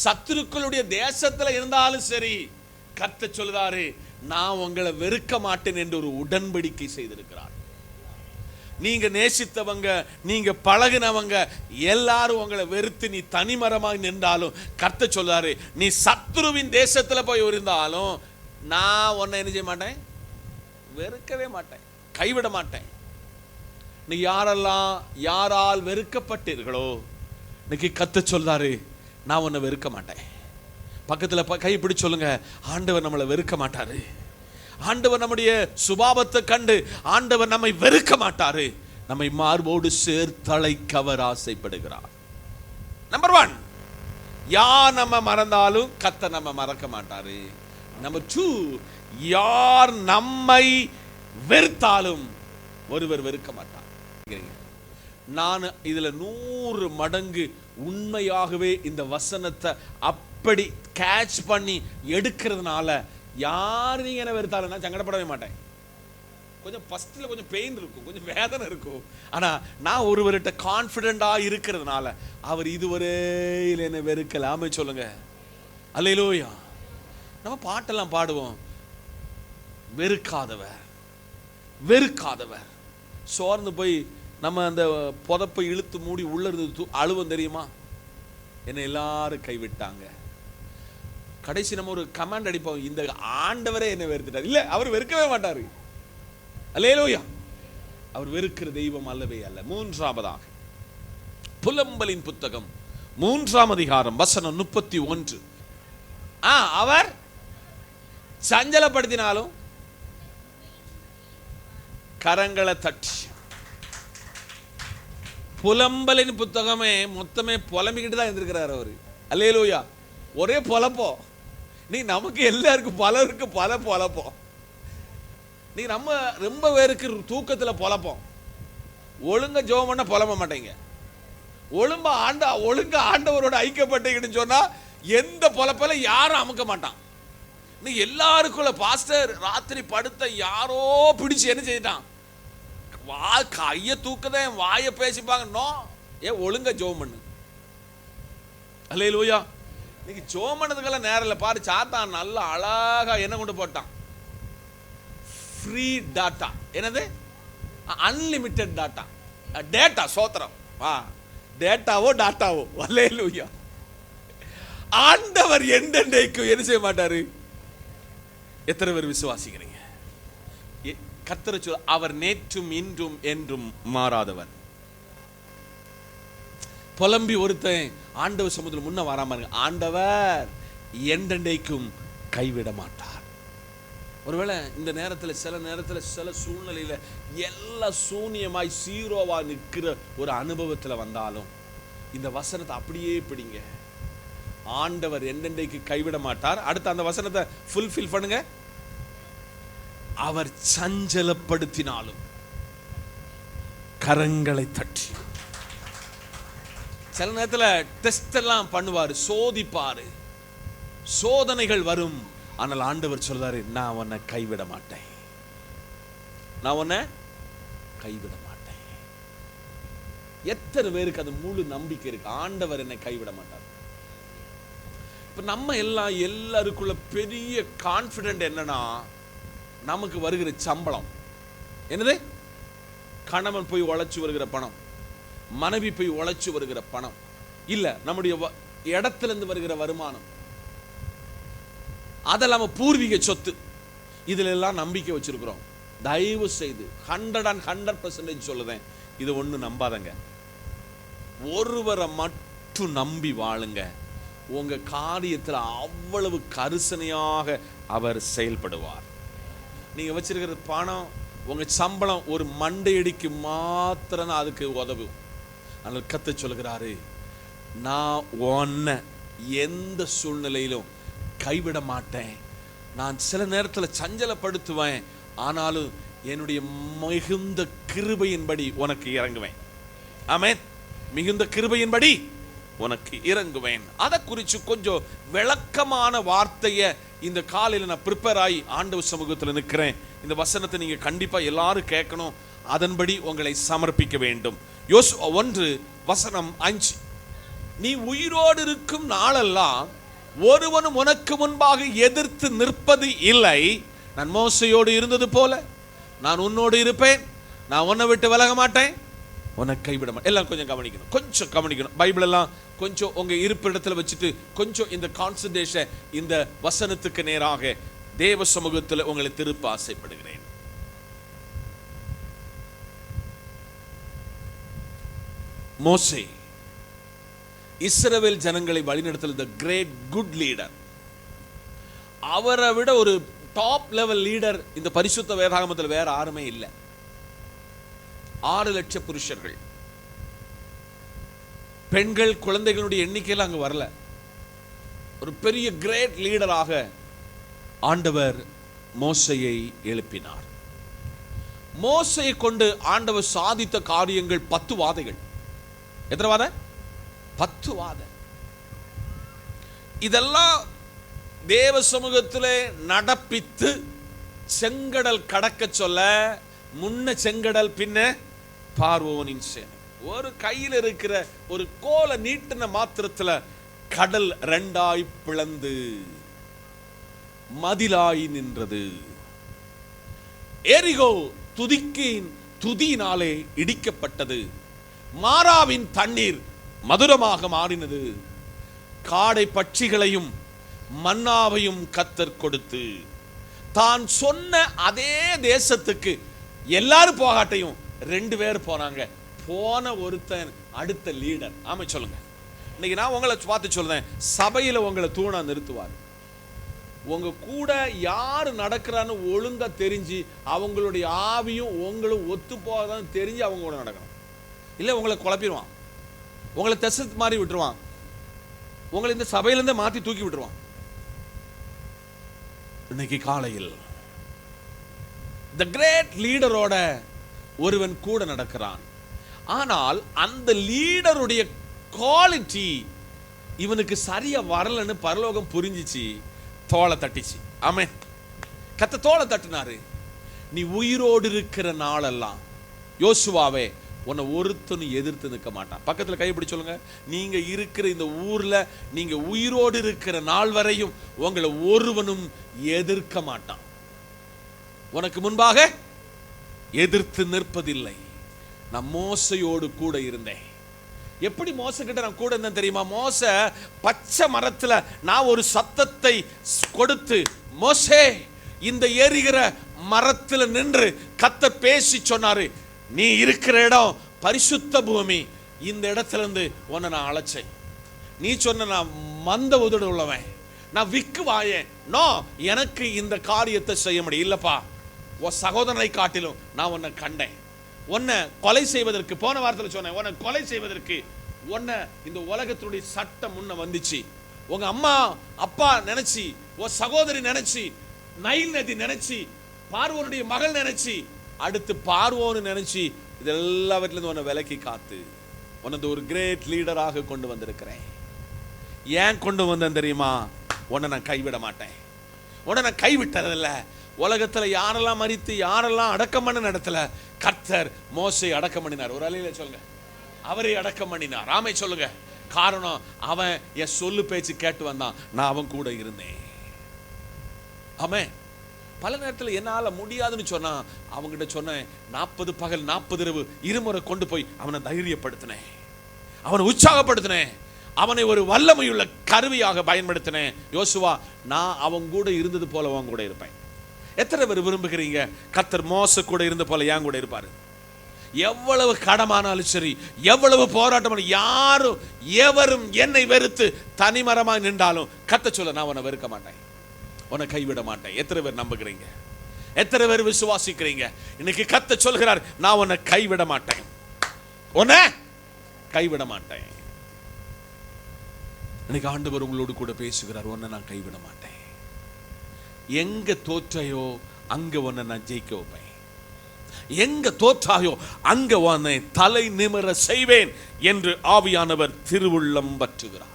சத்துருக்களுடைய தேசத்துல இருந்தாலும் சரி, கர்த்தர் சொல்றாரு, நான் உங்களை வெறுக்க மாட்டேன் என்று ஒரு உடன்படிக்கை செய்திருக்கிறார். நீங்க நேசித்தவங்க, நீங்க பழகினவங்க எல்லாரும் உங்களை வெறுத்து நீ தனிமரமாக நின்றாலும் கர்த்தர் சொல்றாரு, நீ சத்துருவின் தேசத்துல போய் இருந்தாலும் நான் உன்னை என்ன செய்ய மாட்டேன், வெறுக்கவே மாட்டேன், கைவிட மாட்டேன். நீ யாரால் வெறுக்கப்பட்டீர்களோ இன்னைக்கு கர்த்தர் சொல்றாரு, நான் உன்னை வெறுக்க மாட்டேன். பக்கத்துல கை பிடிச்சு சொல்லுங்க, ஆண்டவர் நம்மளை வெறுக்க மாட்டாரு. ஆண்டவர் நம்முடைய சுபாவத்தை கண்டு ஆண்டவர் நம்மை வெறுக்க மாட்டாரு. நம்மை மார்போடு சேர்த்தழைக்க அவர் ஆசைப்படுகிறார். நம்பர் 1, யார் நம்ம மறந்தாலும் கர்த்தர் நம்ம மறக்க மாட்டாரு. நம்பர் 2, யார் நம்மை வெறுத்தாலும் ஒருவர் வெறுக்க மாட்டார். நான் இதுல 100 மடங்கு உண்மையாகவே இந்த வசனத்தை அப்படி கேட்ச் பண்ணி எடுக்கிறதுனால யார் நீங்க என்ன வெறுத்தாலும் நான் சங்கடப்படவே மாட்டேன். கொஞ்சம் ஃபர்ஸ்ட்ல கொஞ்சம் பெயின் இருக்கும், கொஞ்சம் வேதனை இருக்கும். ஆனா நான் ஒருவர்கிட்ட கான்ஃபிடென்டா இருக்கிறதுனால அவர் இதுவரையில் என்ன வெறுக்கலாமே. சொல்லுங்க அல்லேலூயா. நம்ம பாட்டெல்லாம் பாடுவோம், வெறுக்காதவர் வெறுக்காதவர். சோர்ந்து போய் நம்ம அந்த புதப்பை இழுத்து மூடி உள்ள இருந்து அழுவம் தெரியுமா, என்னை எல்லாரும் கைவிட்டாங்க. கடைசி நம்ம ஒரு கமாண்ட் அடிப்போம், இந்த ஆண்டவரே என்னை வெறுத்துட்டார். இல்ல, அவர் வெறுக்கவே மாட்டாரு. அல்லேலூயா. அவர் வெறுக்கிற தெய்வம் அல்லவே அல்ல. 3ஆவதாக புலம்பலின் புத்தகம் 3ஆம் அதிகாரம் வசனம் 31. அவர் சஞ்சலப்படுத்தினாலும் கரங்களை தட்டி. புலம்பலின் புத்தகமே மொத்தமே புலம்பிக்கிட்டு தான் இருந்திருக்கிறார் அவரு. அல்லேலூயா. ஒரே பொலப்போம். நீ நமக்கு எல்லாருக்கும் பலருக்கு பல பொலப்போம். நீ நம்ம ரொம்ப பேருக்கு தூக்கத்துல பொலப்போம். ஒழுங்க ஜெபம் பண்ண புலம்ப மாட்டீங்க. ஒழுங்க ஆண்டவரோட ஐக்கியப்பட்டீங்கன்னு சொன்னா எந்த பொலப்பல யாரும் அமுக்க மாட்டான். நீ எல்லாருக்குள்ள பாஸ்டர் ராத்திரி படுத்த யாரோ பிடிச்சு என்ன செய்தான், கைய தூக்கதான் வாய பேசிப்பாங்க. நோ, ஒழுங்க ஜெபம் பண்ணு. அல்லேலூயா. நீங்க ஜெபம் பண்ணதுக்கெல்லாம் நேரம் இல்லை. பாரு, சாத்தான் நல்ல அழகா என்ன கொண்டு போட்டான், ஃப்ரீ டாட்டா. என்னது? Unlimited tata. டேட்டா. சோத்திரம். டேட்டாவோ டாட்டாவோ. அல்லேலூயா. ஆண்டவர் எந்தெண்டைக்கு என்ன செய்ய மாட்டாரு. எத்தனை பேர் விசுவாசிக்கிறீங்க? கர்த்தர் சொல்ல, அவர் நேற்றும் இன்றும் என்றும் மாறாதவர். புலம்பி ஒருத்தன் ஆண்டவர் சமுத்திரம் முன்ன வராம இருக்கு. ஆண்டவர் எந்தெண்டைக்கும் கைவிட மாட்டார். ஒருவேளை இந்த நேரத்தில் சில நேரத்தில் சில சூழ்நிலையில எல்லாம் சூன்யமாய் சீரோவா நிற்கிற ஒரு அனுபவத்தில் வந்தாலும் இந்த வசனத்தை அப்படியே பிடிங்க. ஆண்டவர் எந்தெண்டைக்கு கைவிட மாட்டார். அடுத்து அந்த வசனத்தை ஃபுல்ஃபில் பண்ணுங்க. அவர் சஞ்சலப்படுத்தினாலும் கரங்களை தட்டி. சில நேரத்தில் டெஸ்ட் எல்லாம் பண்ணுவாரு, சோதிப்பாரு, சோதனைகள் வரும். ஆனால் ஆண்டவர் சொல்றாரு, நான் உன்னை கைவிட மாட்டேன், நான் உன்னை கைவிட மாட்டேன். எத்தனை பேருக்கு அது முழு நம்பிக்கை இருக்கு, ஆண்டவர் என்னை கைவிட மாட்டார்? இப்ப நம்ம எல்லாருக்குள்ள பெரிய கான்பிடென்ட் என்னன்னா, நமக்கு வருகிற சம்பளம் என்னது? கணவன் போய் உழைச்சு வருகிற பணம், மனைவி போய் உழைச்சு வருகிற பணம் இல்ல, நம்முடைய இடத்துல இருந்து வருகிற வருமானம், அதெல்லாம் பூர்வீக சொத்து. இதுல எல்லாம் நம்பிக்கை வச்சிருக்கிறோம். தயவு செய்து 100% சொல்லுதேன், இது ஒண்ணு நம்பாதங்க. ஒருவரை மட்டும் நம்பி வாழுங்க. உங்க காரியத்தில் அவ்வளவு கரிசனையாக அவர் செயல்படுவார். நீங்க வச்சிருக்கிற பணம், உங்க சம்பளம் ஒரு மண்டையடிக்கு மாத்திரம் அதுக்கு உதவும். ஆனால் கர்த்தர் சொல்லுகிறாரு, நான் உன்னை எந்த சூழ்நிலையிலும் கைவிட மாட்டேன். நான் சில நேரத்தில் சஞ்சலப்படுத்துவேன், ஆனாலும் என்னுடைய மிகுந்த கிருபையின்படி உனக்கு இறங்குவேன். ஆமென். மிகுந்த கிருபையின்படி உனக்கு இறங்குவேன். அதை குறித்து கொஞ்சம் விளக்கமான வார்த்தையை இந்த காலையில் நான் ப்ரிப்பேர் ஆகி ஆண்டவர் சமூகத்தில் நிற்கிறேன். இந்த வசனத்தை நீங்க கண்டிப்பா எல்லாரும் கேட்கணும். அதன்படி உங்களை சமர்ப்பிக்க வேண்டும். யோசுவா 1:5, நீ உயிரோடு இருக்கும் நாளெல்லாம் ஒருவனும் உனக்கு முன்பாக எதிர்த்து நிற்பது இல்லை. நான் மோசையோடு இருந்தது போல நான் உன்னோடு இருப்பேன். நான் உன்னை விட்டு விலக மாட்டேன், உன்னை கைவிட மாட்டேன். எல்லாம் கொஞ்சம் கவனிக்கணும், கொஞ்சம் கவனிக்கணும். பைபிள் எல்லாம் கொஞ்சம் உங்க இருப்பிடத்தில் வச்சுட்டு கொஞ்சம் இந்த கான்சன்ட்ரேஷன் இந்த வசனத்துக்கு நேராக தேவ சமூகத்தில் உங்களை திருப்ப ஆசைப்படுகிறேன். மோசே இஸ்ரவேல் ஜனங்களை வழிநடத்தல் தி கிரேட் குட் லீடர். அவரை விட ஒரு டாப் லெவல் லீடர் இந்த பரிசுத்த வேதாகமத்தில் வேற யாருமே இல்லை. 6 லட்சம் புருஷர்கள், பெண்கள், குழந்தைகளுடைய எண்ணிக்கையில் அங்கு வரல. ஒரு பெரிய கிரேட் லீடராக ஆண்டவர் மோசையை எழுப்பினார். மோசையை கொண்டு ஆண்டவர் சாதித்த காரியங்கள் 10 வாதைகள். எத்தனை வாதை? 10 வாதை. இதெல்லாம் தேவ சமூகத்திலே நடப்பித்து செங்கடல் கடக்க சொல்ல, முன்ன செங்கடல் பின்ன பார்வோனின் சேனை. ஒரு கையில் இருக்கிற ஒரு கோலை நீட்டின மாத்திரத்துல கடல் 2ஆய் பிளந்து மதிலாய் நின்றது. எரிகோ துதியினாலே இடிக்கப்பட்டது. மாராவின் தண்ணீர் மதுரமாக மாறினது. காடை பட்சிகளையும் மன்னாவையும் கர்த்தர் கொடுத்து தான் சொன்ன அதே தேசத்துக்கு எல்லாரும் போகாட்டையும் 2 பேர் போனாங்க. போன ஒருத்தன் அடுத்த லீடர். ஆமா சொல்லுங்க. இன்னைக்கு நான் உங்களை பார்த்து சொல்றேன், சபையில உங்களை தூணா நிறுத்துவார். உங்க கூட யாரு நடக்கிறான்னு ஒழுங்கா தெரிஞ்சு அவங்களுடைய ஆவியும் உங்களும் ஒத்து போகாதான் தெரிஞ்சு அவங்க கூட நடக்கணும். இல்லை உங்களை குழப்பிடுவான், உங்களை திசை மாறி விட்டுருவான், உங்களை இந்த சபையிலிருந்தே மாற்றி தூக்கி விட்டுருவான். இன்னைக்கு காலையில் தி கிரேட் லீடரோட ஒருவன் கூட நடக்கிறான். ஆனால் அந்த லீடருடைய குவாலிட்டி இவனுக்கு சரியா வரலன்னு பரலோகம் புரிஞ்சிச்சு, தோளை தட்டிச்சு. ஆமென். கத்த தோளை தட்டினாரு. நீ உயிரோடு இருக்கிற நாளெல்லாம் யோசுவாவே உன்னை ஒருத்தனும் எதிர்த்து நிற்க மாட்டான். பக்கத்தில் கைப்பிடி சொல்லுங்க, நீங்க இருக்கிற இந்த ஊர்ல நீங்க உயிரோடு இருக்கிற நாள் வரையும் உங்களை ஒருவனும் எதிர்க்க மாட்டான். உனக்கு முன்பாக எதிர்த்து நிற்பதில்லை. நான் மோசையோடு கூட இருந்தேன். எப்படி மோச கிட்ட நான் கூட இருந்தேன் தெரியுமா? மோச பச்சை மரத்துல நான் ஒரு சத்தத்தை கொடுத்து, மோசே இந்த எரிகிற மரத்துல நின்று கர்த்தர் பேசி சொன்னாரு, நீ இருக்கிற இடம் பரிசுத்த பூமி, இந்த இடத்துல இருந்து உன்னை நான் அழைச்சேன். நீ சொன்ன நான் மந்த உதடு உள்ளவன், நான் விக்கு வாயேன், நோ எனக்கு இந்த காரியத்தை செய்ய முடியும் இல்லப்பா. உன் சகோதரனை காட்டிலும் நான் உன்னை கண்டேன். உன்னை கொலை செய்வதற்கு, போன வாரத்தில் சொன்னேன், உன்னை கொலை செய்வதற்கு உன்னை இந்த உலகத்தினுடைய சட்டம் முன்ன வந்துச்சு. உங்க அம்மா அப்பா நினைச்சு, உன் சகோதரி நினைச்சு, நைல் நதி நினைச்சு, பார்வோனுடைய மகள் நினைச்சு, அடுத்து பார்வோன்னு நினைச்சு, இது எல்லாவற்றிலிருந்து உன்னை விலக்கி காத்து உனது ஒரு கிரேட் லீடராக கொண்டு வந்திருக்கிறேன். ஏன் கொண்டு வந்தேன் தெரியுமா? உன்னை நான் கைவிட மாட்டேன். உன்னை நான் கைவிட்டதில்ல. உலகத்துல யாரெல்லாம் மரித்து யாரெல்லாம் அடக்கம் பண்ண இடத்துல கர்த்தர் மோசை அடக்கம் பண்ணினார். ஒரு அலையில சொல்லுங்க, அவரை அடக்கம் பண்ணினார். ஆமை சொல்லுங்க. காரணம், அவன் என் சொல்லு பேச்சு கேட்டு வந்தான், நான் அவன் கூட இருந்தேன். ஆமென். பல நேரத்தில் என்னால முடியாதுன்னு சொன்னா அவங்கிட்ட சொன்னேன், 40 பகல் 40 இரவு இருமுறை கொண்டு போய் அவனை தைரியப்படுத்தினேன், அவனை உற்சாகப்படுத்தினேன், அவனை ஒரு வல்லமையுள்ள கருவியாக பயன்படுத்தினேன். யோசுவா, நான் அவன் கூட இருந்தது போல அவன் கூட இருப்பேன். எத்தனை பேர் விரும்புகிறீங்க கர்த்தர் மோச கூட இருந்த போல என் கூட இருப்பாரு? எவ்வளவு கடமானாலும் சரி, எவ்வளவு போராட்டம், யாரும் எவரும் என்னை வெறுத்து தனிமரமாக நின்றாலும் கர்த்தர் சொல்ல, நான் உன்னை வெறுக்க மாட்டேன், உன்னை கைவிட மாட்டேன். எத்தனை பேர் நம்புகிறீங்க? எத்தனை பேர் விசுவாசிக்கிறீங்க? இன்னைக்கு கர்த்தர் சொல்கிறார், நான் உன்னை கைவிட மாட்டேன், உன்னை கைவிட மாட்டேன். இன்னைக்கு ஆண்டவர் உங்களோடு கூட பேசுகிறார், உன்னை நான் கைவிட மாட்டேன். எங்க தோற்றையோ அங்க உன்னை நான் ஜெயிக்க வைப்பேன். எங்க தோற்றாயோ அங்க உன்னை தலை நிமிர செய்வேன் என்று ஆவியானவர் திருவுள்ளம் பற்றுகிறார்.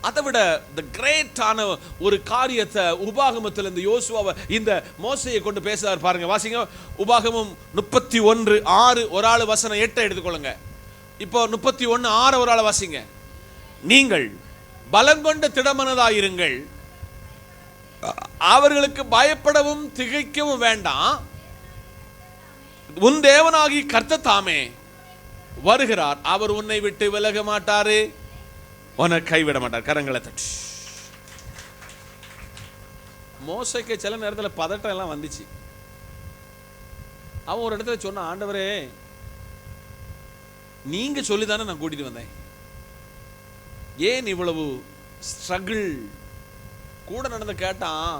அதை விட the கிரேட்டான ஒரு காரியத்தை உபாகமத்தில் இந்த யோசுவாவை இந்த மோசையை கொண்டு பேசுறார் பாருங்க. வாசிங்க உபாகமம் 31:6. ஒரு ஆளு வசனம் 8 எடுத்துக்கொள்ளுங்க. இப்போ 31:6 ஒரு ஆளு வாசிங்க. நீங்கள் பலங்கொண்ட திடமனதாயிருங்கள், அவர்களுக்கு பயப்படவும் திகைக்கவும் வேண்டாம், உன் தேவனாகி கர்த்தர் தாமே வருகிறார், அவர் உன்னை விட்டு விலக மாட்டாரு, உன்னை கைவிட மாட்டார். கரங்களை தட்டி. மோசைக்கு சில நேரத்தில் பதட்டம் எல்லாம் வந்துச்சு. அவன் ஒரு இடத்துல சொன்ன, ஆண்டவரே நீங்க சொல்லிதானே நான் கூட்டிட்டு வந்தேன், ஏன் இவ்வளவு ஸ்ட்ரகிள்? கூட நடந்து கேட்டான்,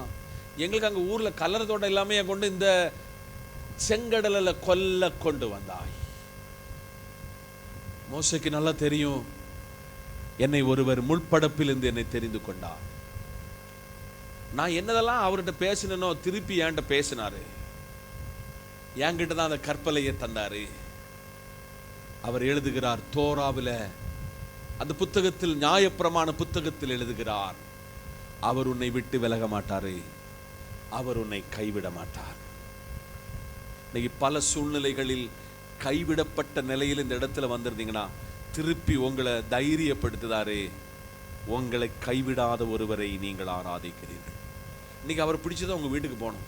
எங்களுக்கு அங்க ஊர்ல கல்லறை தோட்டம் எல்லாமே கொண்டு இந்த செங்கடல கொல்ல கொண்டு வந்தாய். மோசைக்கு நல்லா தெரியும், என்னை ஒருவர் முள்படப்பில் இருந்து என்னை தெரிந்து கொண்டார். நான் என்னதெல்லாம் அவர்கிட்ட பேசினோ திருப்பி என்கிட்ட பேசினாரு. என்கிட்ட தான் அந்த கற்பலையை தந்தாரு. அவர் எழுதுகிறார் தோராவில், அந்த புத்தகத்தில், நியாயப்பிரமாண புத்தகத்தில் எழுதுகிறார், அவர் உன்னை விட்டு விலக மாட்டாரு, அவர் உன்னை கைவிட மாட்டார். இன்னைக்கு பல சூழ்நிலைகளில் கைவிடப்பட்ட நிலையில் இந்த இடத்துல வந்திருந்தீங்கன்னா திருப்பி உங்களை தைரியப்படுத்துதாரு. உங்களை கைவிடாத ஒருவரை நீங்கள் ஆராதிக்கிறீர்கள். இன்னைக்கு அவர் பிடிச்சதான் உங்க வீட்டுக்கு போகணும்,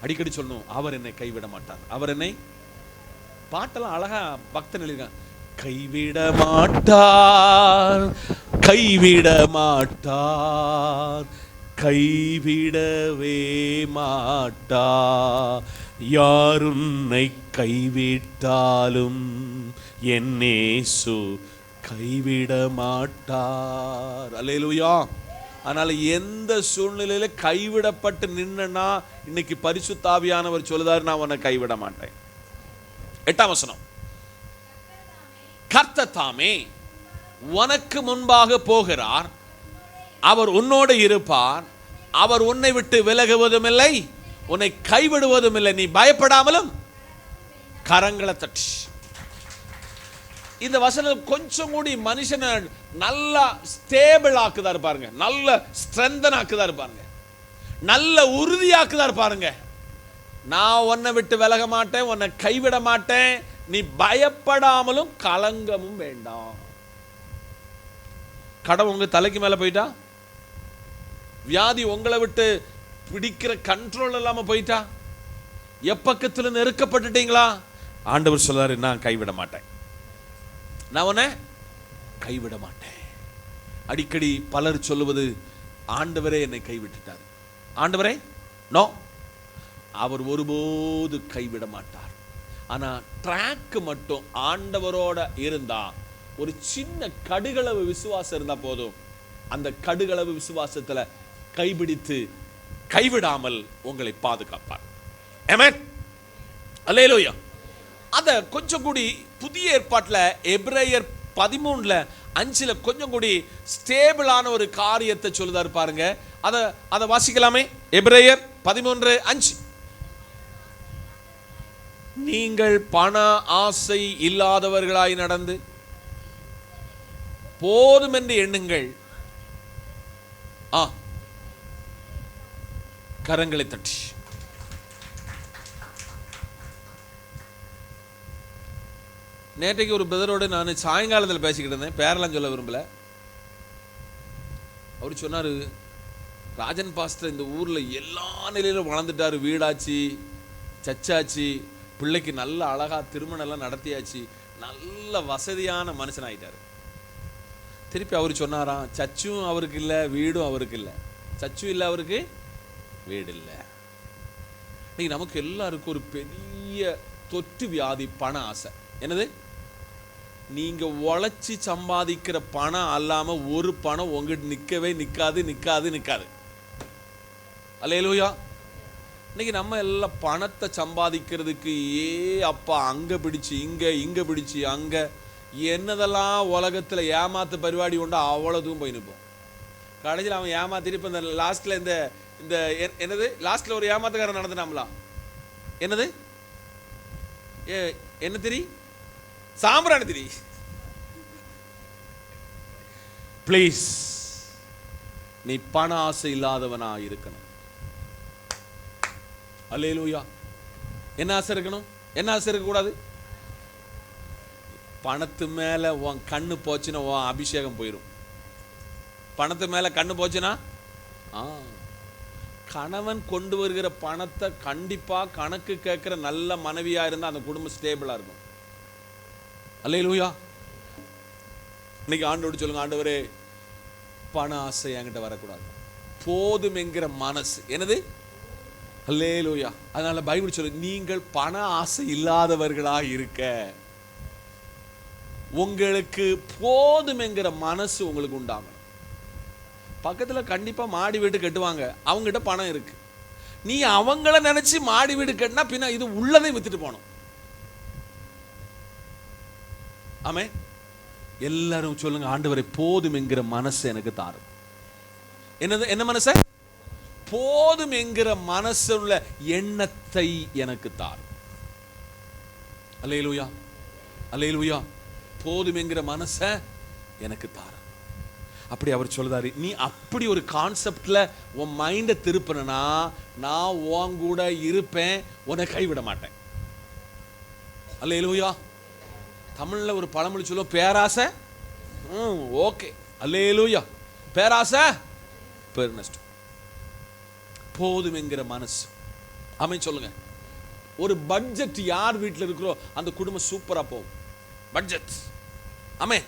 அடிக்கடி சொல்லணும், அவர் என்னை கைவிட மாட்டார். அவர் என்னை, பாட்டெல்லாம் அழகா பக்தன் எழுதிருக்காங்க, கைவிட மாட்டார், கைவிட மாட்டார், கைவிடவே மாட்டார், யாருன்னை கைவிட்டாலும் என் இயேசு கைவிட மாட்டார். அல்லேலூயா. அதனால எந்த சூழ்நிலையில கைவிடப்பட்டு நின்னா, இன்னைக்கு பரிசுத்த ஆவியானவர் சொல்லுதாரு, நான் உன்னை கைவிட மாட்டேன். 8ஆம் வசனம், கர்த்தர் தாமே உனக்கு முன்பாக போகிறார், அவர் உன்னோடு இருப்பார், அவர் உன்னை விட்டு விலகுவதும் இல்லை, உன்னை கைவிடுவதும் இல்லை, நீ பயப்படாமலும் கரங்களை தட்டி. இந்த வசனம் கொஞ்சம் கூடி மனுஷனை நல்லா ஸ்டேபிள் ஆக்குதாரு பாருங்க, நல்ல ஸ்ட்ரென்தன் ஆக்குதாரு பாருங்க, நல்ல உறுதியாக்குதாரு பாருங்க. நான் உன்னை விட்டு விலக மாட்டேன், உன்னை கைவிட மாட்டேன், நீ பயப்படாமலும் கலங்கமும் வேண்டாம். கடன் உங்க தலைக்கு மேல போயிட்டா, வியாதி உங்களை விட்டு பிடிக்கிற கண்ட்ரோல் இல்லாம போயிட்டா, எப்பக்கத்துல நெருக்கப்பட்டுட்டீங்களா, ஆண்டவர் சொல்றாரு, நான் கைவிட மாட்டேன், நான் உன்னை கைவிட மாட்டேன். அடிக்கடி பலர் சொல்லுவது, ஆண்டவரே என்னை கைவிட்டுட்டார். ஆண்டவரே நோ, அவர் ஒருபோது கைவிட மாட்டார். ஆனா ட்ராக் மட்டும் ஆண்டவரோட இருந்தா, ஒரு சின்ன கடுகளவு விசுவாசம் இருந்தா போதும், அந்த கடுகளவு விசுவாசத்துல கைபிடித்து கைவிடாமல் உங்களை பாதுகாப்பார். ஆமென், அல்லேலூயா. அத கொஞ்சம் கூடி புதிய ஏற்பாட்டுல எபிரேயர் 13:5 கொஞ்சம் கூடி ஸ்டேபிளான ஒரு காரியத்தை சொல்லுதாரு பாருங்க. அத வாசிக்கலாமே. எபிரேயர் 13:5, நீங்கள் பண ஆசை இல்லாதவர்களாய் நடந்து போதும் என்று எண்ணுங்கள். கரங்களை தட்டி. நேற்றைக்கு ஒரு பிரதரோடு நான் சாயங்காலத்தில் பேசிக்கிட்டு இருந்தேன், பேரெல்லாம் சொல்ல விரும்பல. அவர் சொன்னார், ராஜன் பாஸ்டர் இந்த ஊரில் எல்லா நிலையிலும் வளர்ந்துட்டாரு, வீடாச்சு, சச்சாச்சு, பிள்ளைக்கு நல்ல அழகா திருமணம் எல்லாம் நடத்தியாச்சு, நல்ல வசதியான மனுஷன் ஆயிட்டாரு. திருப்பி அவர் சொன்னாராம், சச்சும் அவருக்கு இல்லை, வீடும் அவருக்கு இல்லை. சச்சும் இல்லை, அவருக்கு வீடு இல்லை. இன்னைக்கு நமக்கு எல்லாருக்கும் ஒரு பெரிய தொற்று வியாதி, பண ஆசை. என்னது? நீங்க உழைச்சி சம்பாதிக்கிற பணம் அல்லாம ஒரு பணம் உங்ககிட்ட நிக்கவே நிக்காது. அல்லேலூயா. இன்னைக்கு நம்ம எல்லாம் பணத்தை சம்பாதிக்கிறதுக்கு அப்பா அங்க பிடிச்சு இங்க பிடிச்சு அங்க என்னதெல்லாம் உலகத்துல ஏமாத்து பரிபாடி உண்டோ அவ்வளவுக்கும் போய் நிற்போம். கடைசியில் அவன் ஏமாத்திட்டு இப்ப இந்த லாஸ்ட்ல இந்த என்னது லாஸ்ட்ல ஒரு ஏமாத்துக்காரன் நடந்துனாங்களா? என்னது என்ன திரி? சாம்பிராணி திரி. ப்ளீஸ், நீ பண ஆசை இல்லாதவனா இருக்கணும். அல்லேலூயா. என்ன ஆசை இருக்கணும்? என்ன ஆசை இருக்கக்கூடாது? பணத்து மேல உன் கண்ணு போச்சுன்னா உன் அபிஷேகம் போயிடும். பணத்து மேல கண்ணு போச்சுன்னா கணவன் கொண்டு வருகிற பணத்தை கண்டிப்பா கணக்கு கேட்கிற நல்ல மனைவியா இருந்தா அந்த குடும்பம் ஸ்டேபிளா இருக்கும். அல்லேலூயா. இன்னைக்கு ஆண்டவரோடு சொல்லுங்க, ஆண்டவரே பண ஆசை என்கிட்ட வரக்கூடாது, போதும் என்கிற மனசு. என்னது? அல்லேலூயா. அதனால பைபிள் சொல்லு, நீங்கள் பண ஆசை இல்லாதவர்களா இருக்க, உங்களுக்கு போதும் என்கிற மனசு உங்களுக்கு உண்டாகணும். பக்கத்துல கண்டிப்பா மாடி வீடு கட்டுவாங்க, அவங்ககிட்ட பணம் இருக்கு. நீ அவங்கள நினைச்சு மாடி வீடு கட்டினா பின்ன இது உள்ளதை வித்துட்டு போனோம். ஆமே. எல்லாரும் சொல்லுங்க, ஆண்டவரே போதும் என்கிற மனசு எனக்கு தாரும். என்னது? என்ன மனச? போதும் என்கிற மனசு உள்ள எண்ணத்தை எனக்கு தாரும். அல்லேலூயா, அல்லேலூயா. போதும் என்கிற மனச எனக்கு தாரும். அப்படி அவர் சொல்றாரு, நீ அப்படி ஒரு கான்செப்ட்ல உன் மைண்டை திருப்பினா, நான் உன் கூட இருப்பேன், உன்னை கைவிட மாட்டேன். அல்லேலூயா. தமிழ்ல ஒரு பழமொழி சொல்லுவோம், பேராசை. ஓகே, அல்லேலூயா. பேராசை பேர் நஷ்டம். போதும் என்கிற மனசு. ஆமே சொல்லுங்க. ஒரு பட்ஜெட் யார் வீட்டில் இருக்கிறோ அந்த குடும்பம் சூப்பரா போகும். பட்ஜெட். ஆமே,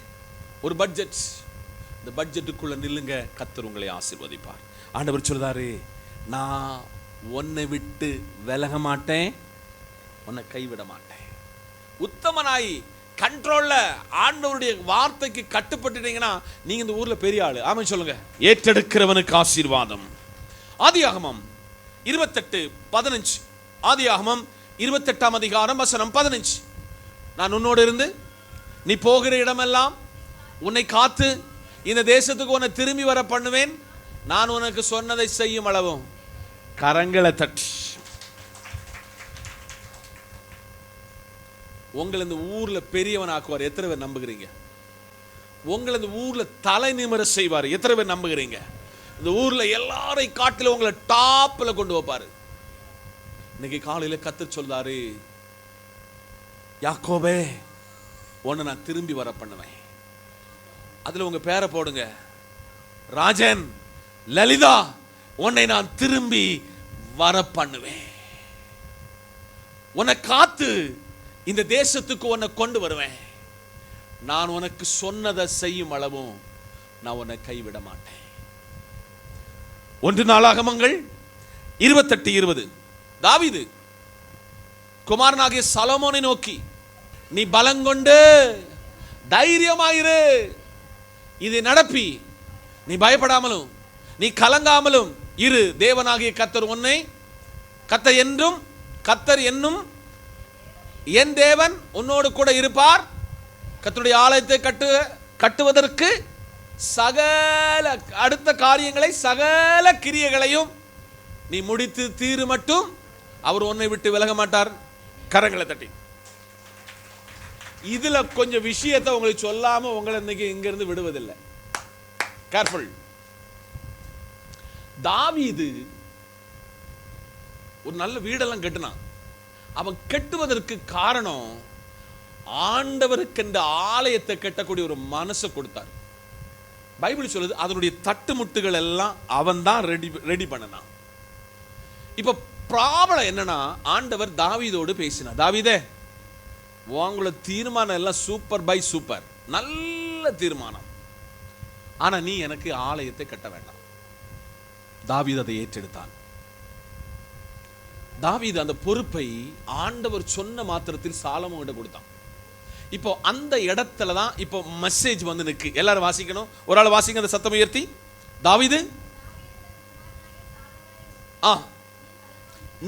ஒரு பட்ஜெட். இந்த பட்ஜெட்டுக்குள்ள நில்லுங்க, கர்த்தர் உங்களை ஆசீர்வதிப்பார். ஆண்டவர் சொல்றாரு, நான் உன்னை விட்டு விலக மாட்டேன், உன்னை கைவிட மாட்டேன். உத்தமனாய் கண்ட்ரோல்ல ஆண்டவருடைய வார்த்தைக்கு கட்டுப்பட்டுட்டீங்கன்னா நீங்க இந்த ஊர்ல பெரிய ஆளு. ஆமென் சொல்லுங்க. ஏற்றெடுக்கிறவனுக்கு ஆசீர்வாதம். ஆதியாகமம் 28:15. ஆதியாகமம் 28ஆம் அதிகாரம் வசனம் 15. நான் உன்னோடு இருந்து நீ போகிற இடமெல்லாம் உன்னை காத்து இந்த தேசத்துக்கு உன்னை திரும்பி வர பண்ணுவேன். நான் உனக்கு சொன்னதை செய்யும் அளவும் கரங்களை தட்டி. உங்களை இந்த ஊர்ல பெரியவன் ஆக்குவார். எத்தனை பேர் நம்புகிறீங்க? உங்களை இந்த ஊர்ல தலை நிமிர செய்வார். எத்தனை பேர் நம்புகிறீங்க? இந்த ஊர்ல எல்லாரை காட்டில உங்களை டாப்ல கொண்டு வைப்பாரு. இன்னைக்கு காலையில கர்த்தர் சொல்றாரு, யாக்கோபே உன்னை நான் திரும்பி வர பண்ணுவேன். அதுல உங்க பேரை போடுங்க. ராஜன், லலிதா, உன்னை நான் திரும்பி வர பண்ணுவேன். உன்னை காத்து இந்த தேசத்துக்கு உன்னை கொண்டு வருவேன். நான் உனக்கு சொன்னதை செய்யும் அளவும் நான் உன்னை கைவிட மாட்டேன். 1 நாளாகமங்கள் 28:20. தாவீது குமாரனாகிய சாலமோனை நோக்கி, நீ பலங்கொண்டு தைரியமாயிரு, இதை நடப்பி நீ பயப்படாமலும் நீ கலங்காமலும் இரு. தேவனாகிய கர்த்தர் உன்னை கர்த்தர் என்னும் என் தேவன் உன்னோடு கூட இருப்பார். கர்த்தருடைய ஆலயத்தை கட்டுவதற்கு சகல அடுத்த காரியங்களை சகல கிரியைகளையும் நீ முடித்து தீரு மட்டும் அவர் உன்னை விட்டு விலக மாட்டார். கரங்களை தட்டி. இதுல கொஞ்சம் விஷயத்தை உங்களுக்கு சொல்லாம உங்களை இன்னைக்கு இங்க இருந்து விடுவதில்லை. கேர்ஃபுல். தாவீது ஒரு நல்ல வீடெல்லாம் கட்டினான். அவன் கட்டுவதற்கு காரணம் ஆண்டவருக்கு இந்த ஆலயத்தை கட்டக்கூடிய ஒரு மனசை கொடுத்தார். பைபிள் சொல்லுது அதனுடைய தட்டுமுட்டுகள் எல்லாம் அவன் தான் ரெடி பண்ணனான். இப்ப ப்ராப்ளம் என்னன்னா, ஆண்டவர் தாவீதோடு பேசினார். தாவீதே, உங்களோட தீர்மானம் எல்லாம் சூப்பர் பை சூப்பர், நல்ல தீர்மானம். ஆனா நீ எனக்கு ஆலயத்தை கட்ட வேண்டாம். தாவீது அதை ஏற்றெடுத்தான். தாவீது அந்த பொறுப்பை ஆண்டவர் சொன்ன மாத்திரத்தில் சாலமோனிட்ட கொடுத்தான். இப்போ அந்த இடத்துல தான் இப்போ மெசேஜ் வந்து நிற்கு. எல்லாரும் வாசிக்கணும். ஒரு ஆள் வாசிங்க அந்த சத்தம் உயர்த்தி. தாவீது,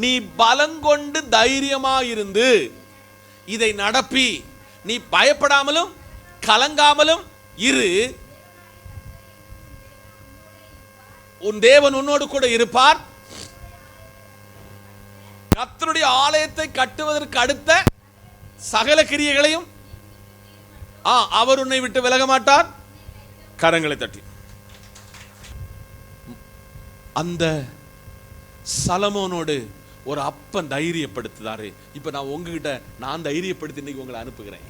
நீ பலங்கொண்டு தைரியமாயிருந்து இதை நடப்பி நீ பயப்படாமலும் கலங்காமலும் இரு. உன் தேவன் உன்னோடு கூட இருப்பார். கர்த்தருடைய ஆலயத்தை கட்டுவதற்கு அடுத்த சகல கிரியைகளையும் அவர் உன்னை விட்டு விலக மாட்டார். கரங்களை தட்டி. அந்த சலமோனோடு ஒரு அப்பன் தைரியப்படுத்துதாரு. இப்ப நான் உங்ககிட்ட நான் தைரியப்படுத்தி இன்னைக்கு உங்களை அனுப்புகிறேன்.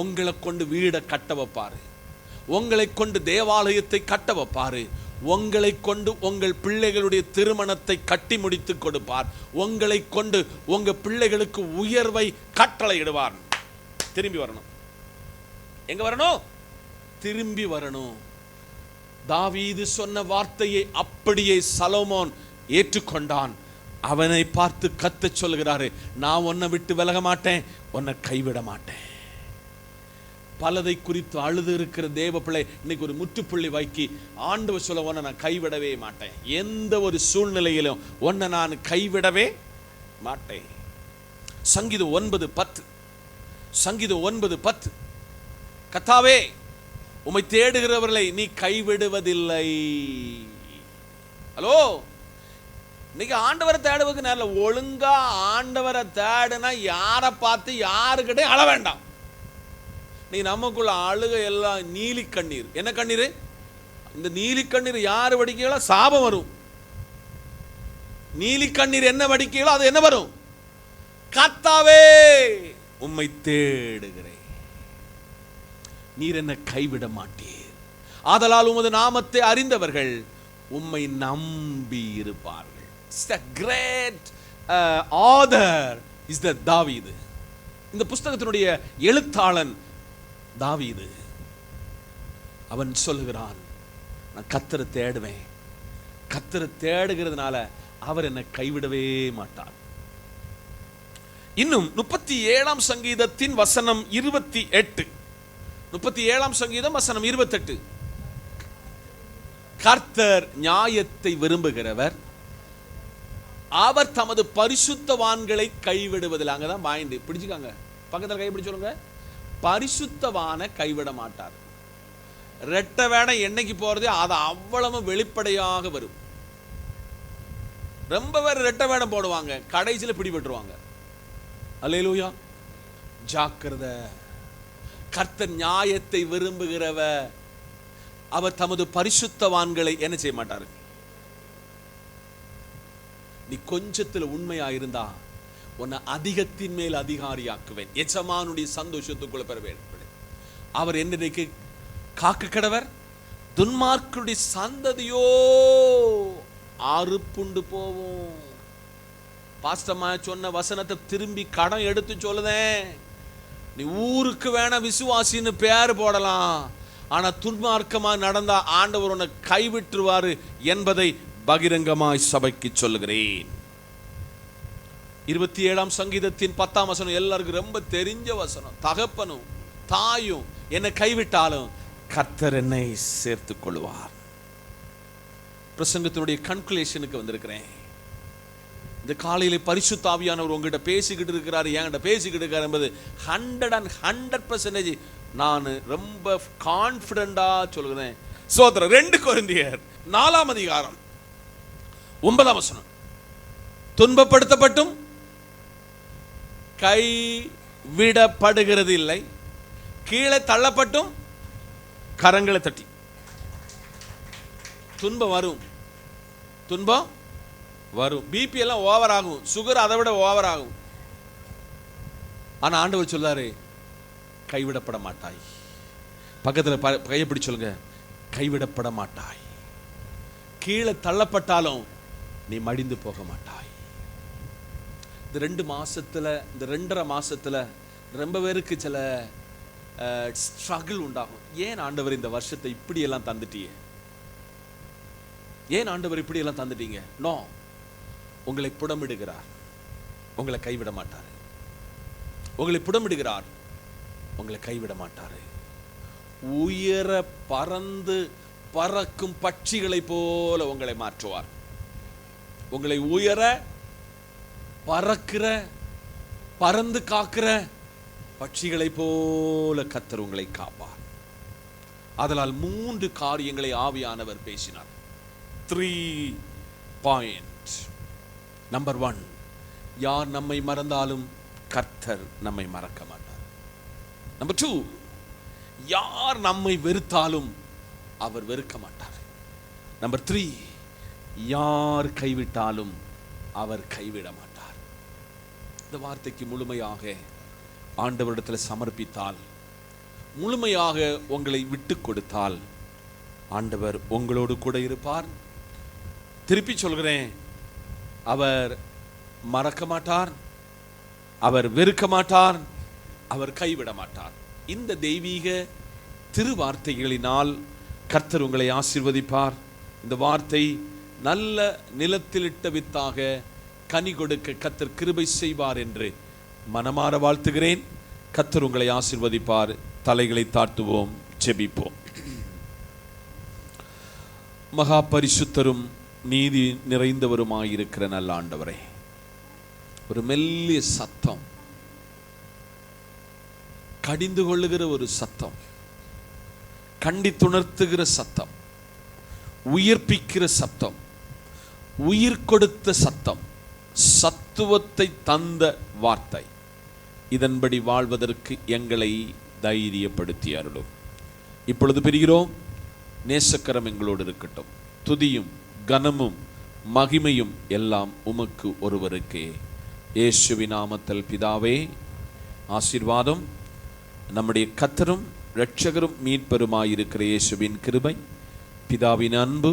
உங்களை கொண்டு வீடை கட்ட வைப்பாரு. உங்களை கொண்டு தேவாலயத்தை கட்ட வைப்பாரு. உங்களை கொண்டு உங்கள் பிள்ளைகளுடைய திருமணத்தை கட்டி முடித்து கொடுப்பார். உங்களை கொண்டு உங்க பிள்ளைகளுக்கு உயர்வை கட்டளையிடுவார். திரும்பி வரணும். எங்க வரணும்? திரும்பி வரணும். தாவீது சொன்ன வார்த்தையை அப்படியே சாலமோன் ஏற்றுக்கொண்டான். அவனை பார்த்து கர்த்தர் சொல்கிறாரு, நான் உன்னை விட்டு விலக மாட்டேன், உன்னை கைவிட மாட்டேன். பலதை குறித்து அழுது இருக்கிற தேவ பிள்ளை இன்னைக்கு ஒரு முற்றுப்புள்ளி வைக்கி ஆண்டவர் சொல்ல, உன்னை நான் கைவிடவே மாட்டேன். எந்த ஒரு சூழ்நிலையிலும் உன்னை நான் கைவிடவே மாட்டேன். சங்கீதம் 9:10. சங்கீதம் 9:10. கர்த்தாவே, உம்மை தேடுகிறவர்களை நீ கைவிடுவதில்லை. ஹலோ, இன்னைக்கு ஆண்டவரை தேடுவதற்கு நேரம். ஒழுங்கா ஆண்டவரை தேடுனா யாரை பார்த்து யாருக்கிட்டே அழ வேண்டாம். நீ நமக்குள்ள அழுக எல்லாம் நீலி கண்ணீர். என்ன கண்ணீர்? இந்த நீலி கண்ணீர் யாரு வடிக்கைகளோ சாபம் வரும். நீலி கண்ணீர் என்ன வடிக்கைகளோ அது என்ன வரும்? கர்த்தாவே, உம்மை தேடுகிறேன், நீர் என்ன கைவிட மாட்டீர். ஆதலால் உமது நாமத்தை அறிந்தவர்கள் உம்மை நம்பி இருப்பார்கள். The great author is the தாவீது. இந்த புஸ்தகத்தினுடைய எழுத்தாளன் தாவீது. அவன் சொல்லுகிறான், நான் கர்த்தரை தேடுவேன். கர்த்தரை தேடுகிறதுனால அவர் என்னை கைவிடவே மாட்டார். இன்னும் 37ஆம் சங்கீதத்தின் வசனம் 28. 37ஆம் சங்கீதம் வசனம் 28. கர்த்தர் நியாயத்தை விரும்புகிறவர், அவர் தமது பரிசுத்தவான்களை கைவிடுவதில். அங்கதான் பாயிண்ட். பிடிச்சுக்காங்க, பக்கத்தில் கை பிடிச்சு சொல்லுங்க. பரிசுத்தவான கைவிட மாட்டார். ரெட்ட வேடம் என்னைக்கு போறது அது அவ்வளவு வெளிப்படையாக வரும். ரொம்ப பேர் ரெட்ட வேடம் போடுவாங்க, கடைசியில் பிடிபட்டுருவாங்க. அல்லேலூயா. ஜாக்கிரதை. கர்த்தர் நியாயத்தை விரும்புகிறவர், அவர் தமது பரிசுத்தவான்களை என்ன செய்ய மாட்டாரு. நீ கொஞ்சத்துல உண்மையா இருந்தா உன்னை அதிகத்தின் மேல் அதிகாரியாக்குவேன். எஜமானுடைய சந்தோஷத்துக்குள்ள பெற வேண்டும். அவர் என்னைக்கு காக்க கடவர், துன்மார்க்கருடைய சந்ததியோ அறுப்புண்டு போவோம். பாஸ்டமா சொன்ன வசனத்தை திரும்பி கடன் எடுத்து சொல்லுதேன். நீ ஊருக்கு வேணா விசுவாசின்னு பேர் போடலாம், ஆனா துன்மார்க்கமா நடந்தா ஆண்டவர் உன்னை கைவிட்டுருவாரு என்பதை பகிரங்கமாய் சபைக்கு சொல்லுகிறேன். 27ஆம் சங்கீதத்தின் 10ஆம் வசனம் எல்லாருக்கும் ரொம்ப தெரிஞ்ச வசனம். தகப்பனும் தாயும் என்னை கைவிட்டாலும் கர்த்தர் என்னை சேர்த்துக் கொள்வார். பிரசங்கத்தினுடைய கன்க்ளூஷனுக்கு வந்திருக்கிறேன். இந்த காலையில பரிசுத்த ஆவியானவர் உங்ககிட்ட பேசிக்கிட்டு இருக்கிறாரு, என்கிட்ட பேசிக்கிட்டு இருக்காரு என்பது 100% நான் ரொம்ப கான்பிடண்டா சொல்கிறேன். சோதரர் 2 கொரிந்தியர் 4ஆம் அதிகாரம் 9ஆம் வசனம். துன்பப்படுத்தப்பட்டும் கை விடப்படுகிறது இல்லை, கீழே தள்ளப்பட்டும் கரங்களை தட்டி. துன்பம் வரும், துன்பம் வரும். பிபி எல்லாம் ஓவர் ஆகும், சுகர் அதை விட ஓவர் ஆகும். ஆனா ஆண்டவர் சொல்லாரு, கைவிடப்பட மாட்டாய். பக்கத்துல கையை பிடிச்சு சொல்லுங்க, கைவிடப்பட மாட்டாய். கீழே தள்ளப்பட்டாலும் நீ மடிந்து போக மாட்டாய். இந்த 2 மாசத்துல, இந்த 2.5 மாசத்துல ரொம்ப பேருக்கு சில ஸ்ட்ரகிள் உண்டாகும். ஏன் ஆண்டவர் இந்த வருஷத்தை இப்படி எல்லாம் தந்துட்டீங்க? ஏன் ஆண்டவர் இப்படி எல்லாம் தந்துட்டீங்க? நோ, உங்களை புடமிடுகிறார், உங்களை கைவிட மாட்டார். உங்களை புடமிடுகிறார், உங்களை கைவிட மாட்டாரு. உயர பறந்து பறக்கும் பட்சிகளை போல உங்களை மாற்றுவார். உங்களை உயர பறக்கிற, பறந்து காக்கிற பட்சிகளை போல கர்த்தர் உங்களை காப்பார். அதனால் 3 காரியங்களை ஆவியானவர் பேசினார். 3 பாயிண்ட். நம்பர் 1, யார் நம்மை மறந்தாலும் கர்த்தர் நம்மை மறக்க மாட்டார். நம்பர் 2, யார் நம்மை வெறுத்தாலும் அவர் வெறுக்க மாட்டார். நம்பர் 3, யார் கைவிட்டாலும் அவர் கைவிட மாட்டார். இந்த வார்த்தைக்கு முழுமையாக ஆண்டவரிடத்தில் சமர்ப்பித்தால், முழுமையாக உங்களை விட்டு கொடுத்தால் ஆண்டவர் உங்களோடு கூட இருப்பார். திருப்பி சொல்கிறேன், அவர் மறக்க மாட்டார், அவர் வெறுக்க மாட்டார், அவர் கைவிட மாட்டார். இந்த தெய்வீக திருவார்த்தைகளினால் கர்த்தர் உங்களை ஆசீர்வதிப்பார். இந்த வார்த்தை நல்ல நிலத்திலிட்ட வித்தாக கனி கொடுக்க கர்த்தர் கிருபை செய்வார் என்று மனமாற வாழ்த்துகிறேன். கர்த்தர் உங்களை ஆசீர்வதிப்பார். தலைகளை தாழ்த்துவோம், ஜெபிப்போம். மகா பரிசுத்தரும் நீதி நிறைந்தவருமாயிருக்கிற நல்ல ஆண்டவரே, ஒரு மெல்லிய சத்தம், கடிந்து கொள்ளுகிற ஒரு சத்தம், கண்டித்துணர்த்துகிற சத்தம், உயிர்ப்பிக்கிற சத்தம், உயிர் கொடுத்த சத்தம், சத்துவத்தை தந்த வார்த்தை, இதன்படி வாழ்வதற்கு எங்களை தைரியப்படுத்தி அருளும். இப்பொழுது பெறுகிறோம், நேசக்கரம் எங்களோடு இருக்கட்டும். துதியும் கனமும் மகிமையும் எல்லாம் உமக்கு ஒருவருக்கே. இயேசுவின் நாமத்தில் பிதாவே, ஆசீர்வாதம் நம்முடைய கர்த்தரும் இரட்சகரும் மீட்பருமாயிருக்கிற இயேசுவின் கிருபை, பிதாவின் அன்பு,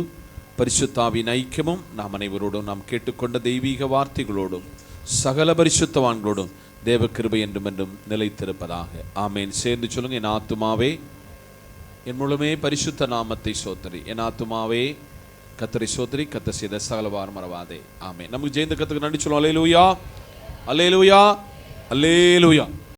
பரிசுத்தாவின் ஐக்கியமும் நாம் அனைவரோடும் நாம் கேட்டுக்கொண்ட தெய்வீக வார்த்தைகளோடும் சகல பரிசுத்தவான்களோடும் தேவ கிருபை என்றும் என்றும் நிலைத்திருப்பதாக. ஆமேன். சேர்ந்து சொல்லுங்க, என் ஆத்துமாவே என் முழுமே பரிசுத்த நாமத்தை சோத்தரி. என் ஆத்துமாவே கர்த்தரை சோதரி, கர்த்தர் செய்த சகலவார் மறவாதே. ஆமென். நமக்கு ஜெயந்த கர்த்தருக்கு நன்றி சொல்லுவோம். அல்லேலூயா, அல்லேலூயா. அல்லேலூயா.